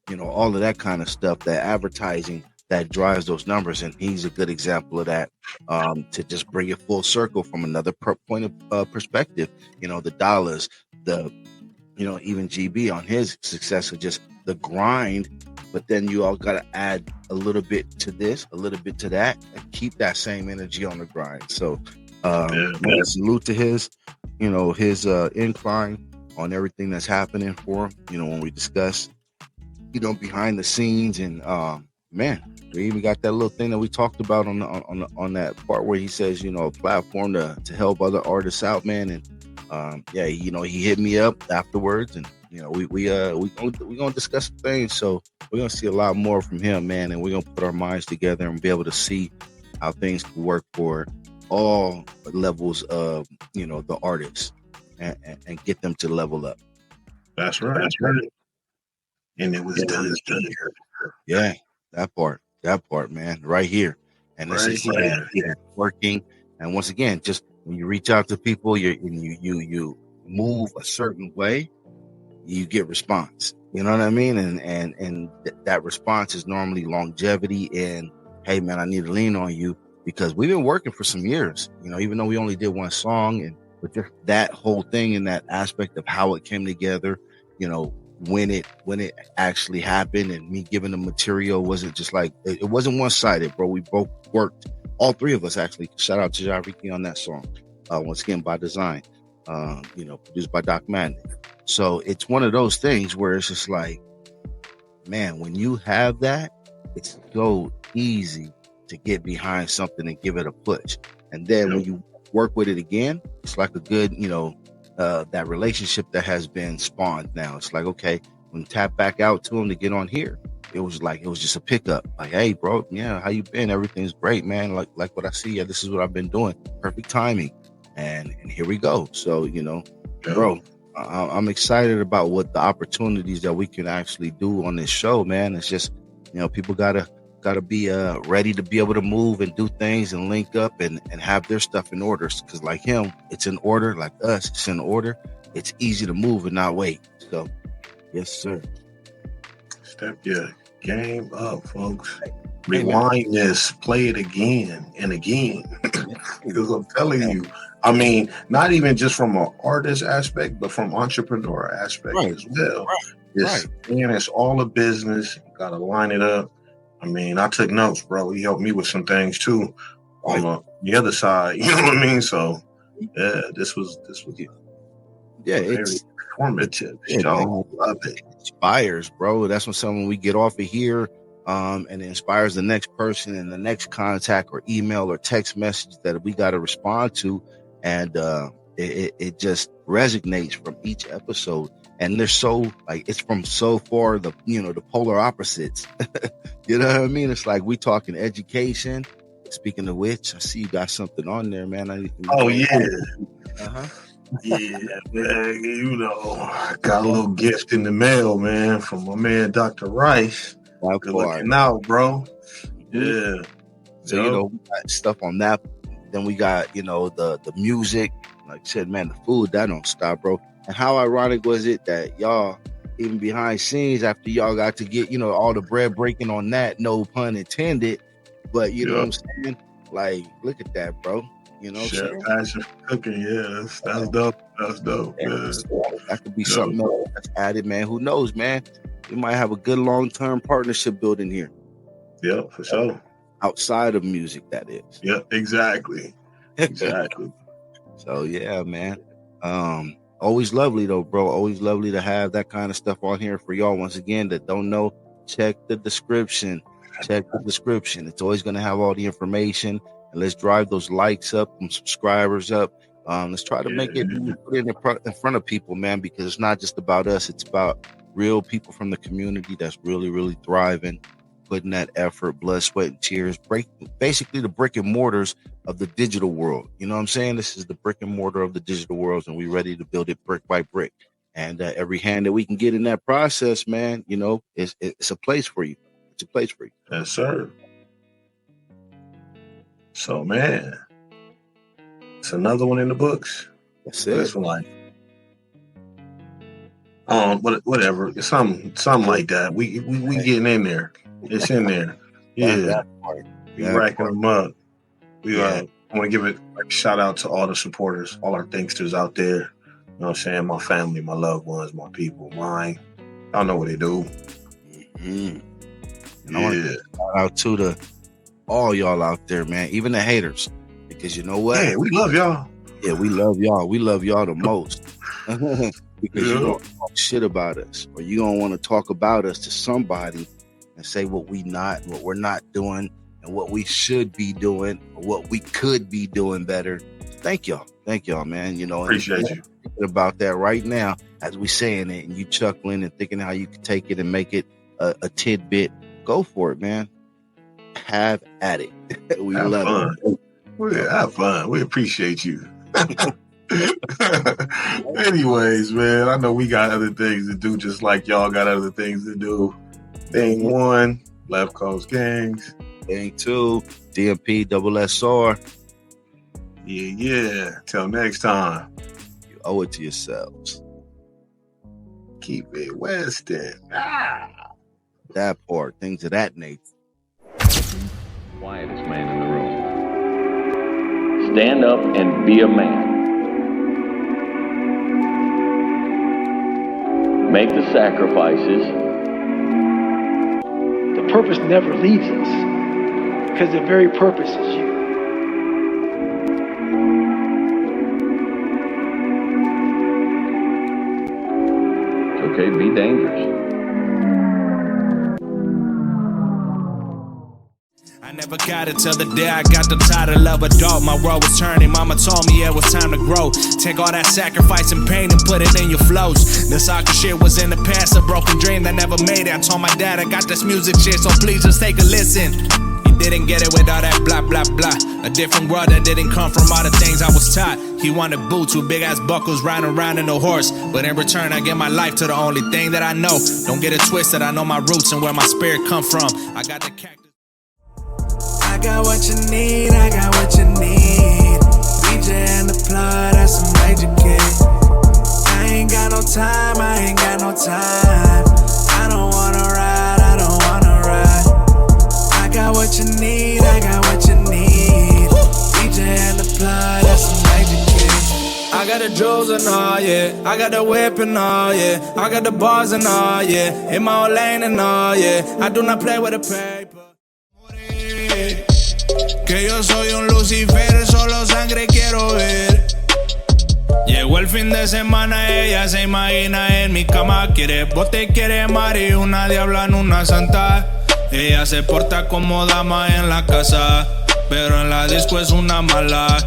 you know, all of that kind of stuff, that advertising that drives those numbers. And he's a good example of that, to just bring it full circle from another point of perspective, you know, the dollars, you know, even GB on his success of just the grind, but then you all got to add a little bit to this, a little bit to that, and keep that same energy on the grind. So, salute to his, you know, his incline on everything that's happening for him. You know, when we discuss, you know, behind the scenes, and man, we even got that little thing that we talked about on that part where he says, you know, a platform to help other artists out, man. And yeah, you know, he hit me up afterwards, and you know, we gonna discuss some things. So we're gonna see a lot more from him, man, and we're gonna put our minds together and be able to see how things can work for all levels of, you know, the artists, and get them to level up. That's right. That's right. And it was done here. Yeah, that part, man, right here. And this is working. And once again, just when you reach out to people, you move a certain way, you get response. You know what I mean? And that response is normally longevity, and hey man, I need to lean on you, because we've been working for some years, you know, even though we only did one song, and but just that whole thing and that aspect of how it came together, you know, when it actually happened, and me giving the material wasn't just like, it wasn't one-sided, bro. We both worked, all three of us actually. Shout out to Jariki on that song, once again by design, you know, produced by Doc Madden. So it's one of those things where it's just like, man, when you have that, it's so easy to get behind something and give it a push. And then when you work with it again, it's like a good, that relationship that has been spawned now. It's like, okay, when you tap back out to him to get on here, it was just a pickup. Like, hey, bro, yeah, how you been? Everything's great, man. Like what I see. Yeah, this is what I've been doing. Perfect timing. And here we go. So, bro, I'm excited about what the opportunities that we can actually do on this show, man. It's just, people gotta be ready to be able to move and do things and link up and have their stuff in order. Because like him, it's in order. Like us, it's in order. It's easy to move and not wait. So, yes, sir. Step your game up, folks. Rewind this, play it again and again. Because I'm telling you, I mean, not even just from an artist aspect, but from entrepreneur aspect as well. Man, it's all a business. You gotta line it up. I mean, I took notes, bro. He helped me with some things too on the other side. You know what I mean? So, yeah, this was very informative. Y'all love it. Inspires, bro. That's when someone we get off of here, and it inspires the next person and the next contact or email or text message that we got to respond to, and it just resonates from each episode. And they're so it's from so far the polar opposites. You know what I mean? It's like we talking education. Speaking of which, I see you got something on there, man. Yeah, man, I got a little gift in the mail, man, from my man, Dr. Rice. Good looking out, bro. Yeah. So, we got stuff on that. Then we got, the music. Like I said, man, the food, that don't stop, bro. And how ironic was it that y'all, even behind scenes, after y'all got to get, all the bread breaking on that, no pun intended. But, you know what I'm saying? Like, look at that, bro. You know what I'm saying? Passion for cooking, that's dope. That's dope. Yeah. That could be something else that's added, man. Who knows, man? We might have a good long-term partnership building here. Yeah, for sure. Outside of music, that is. Yeah, exactly. Exactly. So, yeah, man. Always lovely, though, bro. Always lovely to have that kind of stuff on here for y'all. Once again, that don't know, check the description. It's always going to have all the information. And let's drive those likes up and subscribers up. Let's try to make it, put it in front of people, man, because it's not just about us. It's about real people from the community that's really, really thriving, putting that effort, blood, sweat, and tears. Basically the brick and mortars of the digital world. You know what I'm saying? This is the brick and mortar of the digital world, and we're ready to build it brick by brick. And every hand that we can get in that process, man, it's a place for you. It's a place for you. Yes, sir. So, man, it's another one in the books. That's it. This one, whatever. It's something like that. We getting in there. It's in there. Yeah. We racking them up. I want to give a shout out to all the supporters, all our Thingsters out there. You know what I'm saying? My family, my loved ones, my people, mine. Y'all know what they do. Mm-hmm. And I want to give a shout out to all y'all out there, man. Even the haters. Because you know what? Yeah, we love y'all. Yeah, we love y'all. We love y'all the most. Because you don't talk shit about us, or you don't want to talk about us to somebody and say what we're not doing, and what we should be doing, or what we could be doing better. Thank y'all, man. Appreciate you. Thinking about that right now as we saying it, and you chuckling and thinking how you can take it and make it a tidbit. Go for it, man. Have at it. We have love fun. it. Have fun. We appreciate you. Anyways, man, I know we got other things to do, just like y'all got other things to do. Thing 1, Left Coast Gangs. Thing 2, DMP SSR. Yeah. Till next time. You owe it to yourselves. Keep it Westin. That part, things of that nature. Quietest man in the room. Stand up and be a man. Make the sacrifices. The purpose never leaves us, because the very purpose is you. It's okay to be dangerous. I never got it till the day I got the title of adult. My world was turning, mama told me it was time to grow. Take all that sacrifice and pain and put it in your flows. The soccer shit was in the past, a broken dream that never made it. I told my dad I got this music shit, so please just take a listen. He didn't get it with all that blah blah blah. A different world that didn't come from all the things I was taught. He wanted boots with big ass buckles, riding around in a horse. But in return I give my life to the only thing that I know. Don't get it twisted, I know my roots and where my spirit come from. I got the cactus. I got what you need, I got what you need. DJ and the plug, that's some major kid. I ain't got no time, I ain't got no time. I don't wanna ride, I don't wanna ride. I got what you need, I got what you need. DJ and the plug, that's some major kid. I got the jewels and all, yeah. I got the whip and all, yeah. I got the bars and all, yeah. In my own lane and all, yeah. I do not play with the paper. Que yo soy un Lucifer, solo sangre quiero ver. Llegó el fin de semana, ella se imagina en mi cama. Quiere bote, quiere mari, una diabla en una santa. Ella se porta como dama en la casa, pero en la disco es una mala.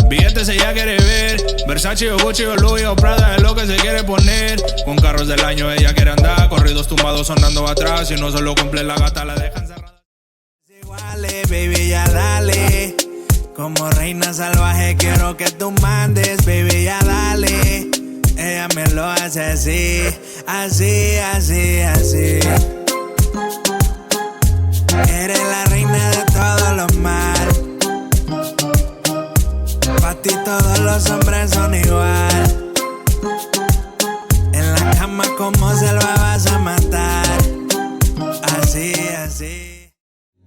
Billetes ella quiere ver, Versace o Gucci o Louis o Prada es lo que se quiere poner. Con carros del año ella quiere andar, corridos tumbados sonando atrás. Si no se lo cumple la gata la dejan cerrada. Iguale, baby, ya dale. Como reina salvaje quiero que tú mandes, baby, ya dale. Ella me lo hace así, así, así, así. Eres la reina de todos los mares. Pa' ti todos los hombres son igual. En la cama como se lo vas a matar. Así, así.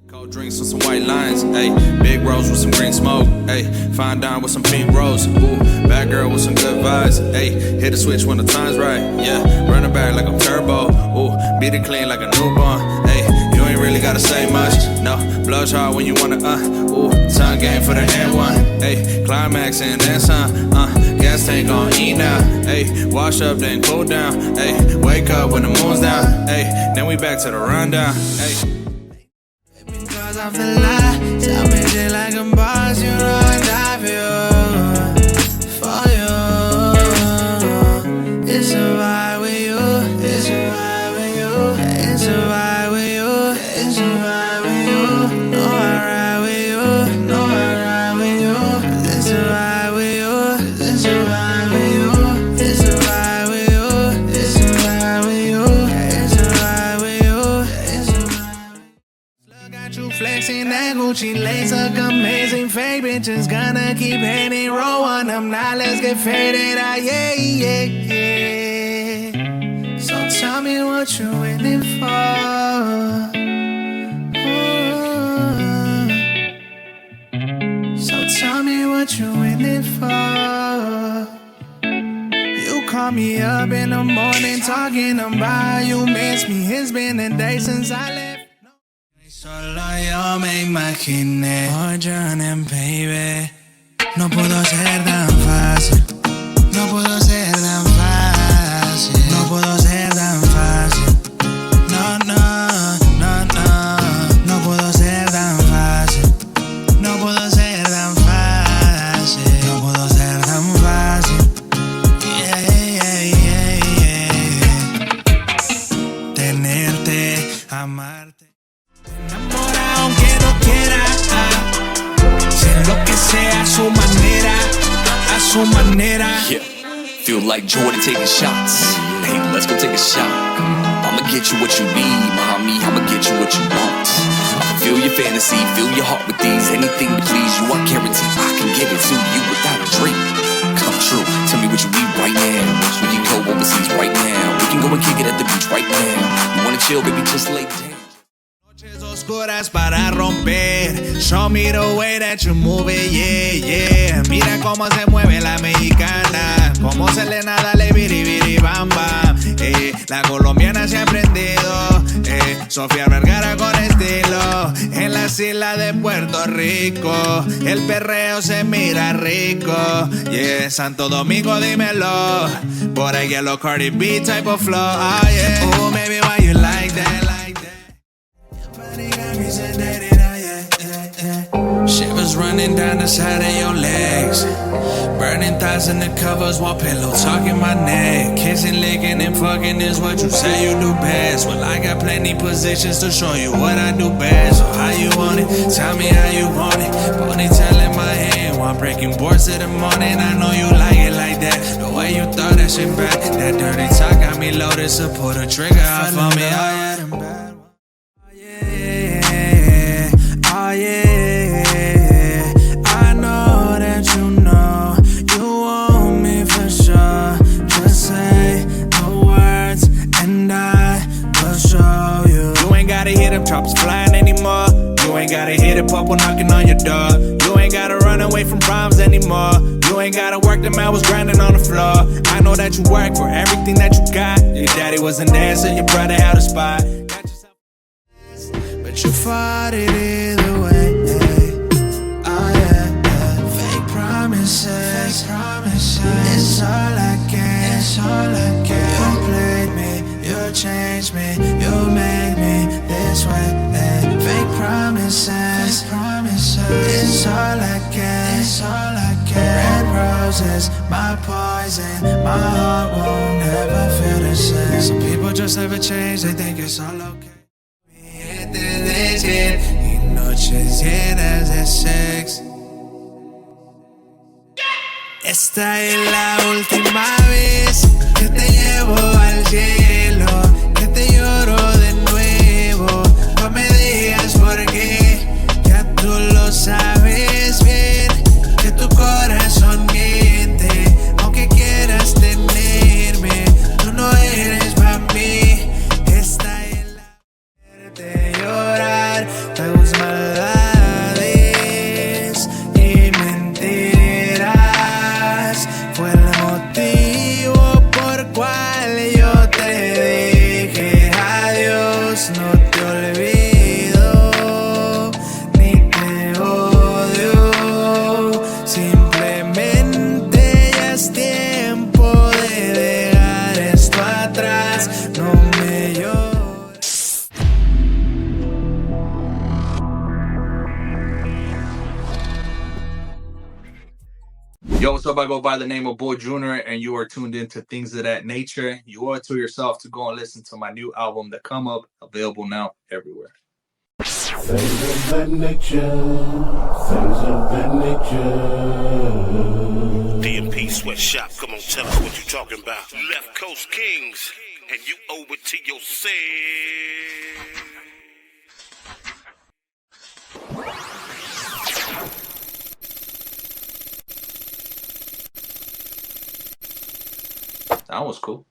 Cold drinks with some white lines, ayy. Big rose with some green smoke, ayy. Fine dine with some pink rose, ooh. Bad girl with some good vibes, ayy. Hit the switch when the time's right, yeah. Run it back like I'm turbo, ooh. Beat it clean like a newborn, ayy. You ain't really gotta say much, no. Blush hard when you wanna, ooh. Time game for the N1, ayy. Climax and then some, gas tank on E now, ayy. Wash up then cool down, ayy. Wake up when the moon's down, ayy. Then we back to the rundown, ayy. Because I feel like, tell me shit like a boss, you know I die for you. It's a vibe with you, it's a vibe with you, it's a vibe with you, it's a vibe with you. No, I ride with you, no, I ride with you. It's a vibe with you, it's a vibe with you, it's a vibe with you, it's a vibe with you, it's a vibe with you, it's a vibe. Got you flexing that Gucci lace, look amazing. Fake bitches gonna keep hating. Roll on them now, let's get faded. Yeah, yeah, yeah. So tell me what you waiting for. Ooh. So tell me what you waiting for. You call me up in the morning talking about you miss me. It's been a day since I left. Solo yo me imaginé Origin, baby. No puedo ser tan fácil. No puedo ser tan fácil. No puedo ser tan fácil. No, no, no, no. No puedo ser tan fácil. No puedo ser tan fácil. No puedo ser tan fácil. Yeah, yeah, yeah, yeah. Tenerte, amarte. Enamorado aunque no quiera, ser lo que sea a su manera, a su manera. Yeah, feel like Jordan taking shots. Hey, let's go take a shot. I'ma get you what you need, mommy. I'ma get you what you want. I'ma feel your fantasy, fill your heart with these. Anything to please you, I guarantee I can give it to you without a dream. Come true, tell me what you need right now. We can go overseas right now. We can go and kick it at the beach right now. You wanna chill, baby, just lay down. Noches oscuras para romper. Show me the way that you move it, yeah, yeah. Mira cómo se mueve la mexicana, cómo se le nada le biribiri bam bam. La colombiana se ha prendido, Sofía Vergara con estilo. En las islas de Puerto Rico, el perreo se mira rico. Yeah, Santo Domingo, dímelo. Por ahí a lo Cardi B type of flow. Oh yeah, oh baby, why you like that, like that? Your body got me sedated, yeah, yeah. side of your legs. Burning thighs in the covers, while pillow talking my neck. Kissing, licking, and fucking is what you say you do best. Well, I got plenty positions to show you what I do best. So how you want it? Tell me how you want it. Ponytail in my hand while breaking boards in the morning. I know you like it like that. The way you throw that shit back. That dirty talk got me loaded, so pull the trigger off on me. Oh yeah, them bad. Oh yeah, oh yeah. I know that you know you want me for sure. Just say the words and I will show you. You ain't gotta hear them choppers flying anymore. You ain't gotta hear the purple knocking on your door. You ain't gotta run away from problems anymore. You ain't gotta work them hours grinding on the floor. I know that you work for everything that you got. Your daddy wasn't there, so your brother had a spot. Got yourself, but you fought it either way. Oh yeah, yeah. Fake promises, it's all I get, it's all I get. You played me, you changed me, you made me this way. Fake promises, it's all I get, it's all I get. Red roses, my poison, my heart won't ever feel the same. Some people just never change, they think it's all okay. Y noches llenas de sex. Esta es la última vez que te llevo al cielo, que te lloro de nuevo. No me digas por qué, ya tú lo sabes bien, que tu corazón miente, aunque quieras tenerme, tú no eres para mí. Esta es la de llorar, tus maldades y mentiras. Fue el motivo por cual yo te dije adiós. No te olvido ni te odio, simplemente ya es tiempo de dejar esto atrás. No me llores. Yo, what's up? I go by the name of Boy Junior, and you are tuned into Things of That Nature. You owe it to yourself to go and listen to my new album, The Come Up, available now everywhere. Things of that nature, things of that nature. DMP Sweatshop, come on, tell us what you talking about. Left Coast Kings, and you owe it to yourself. That was cool.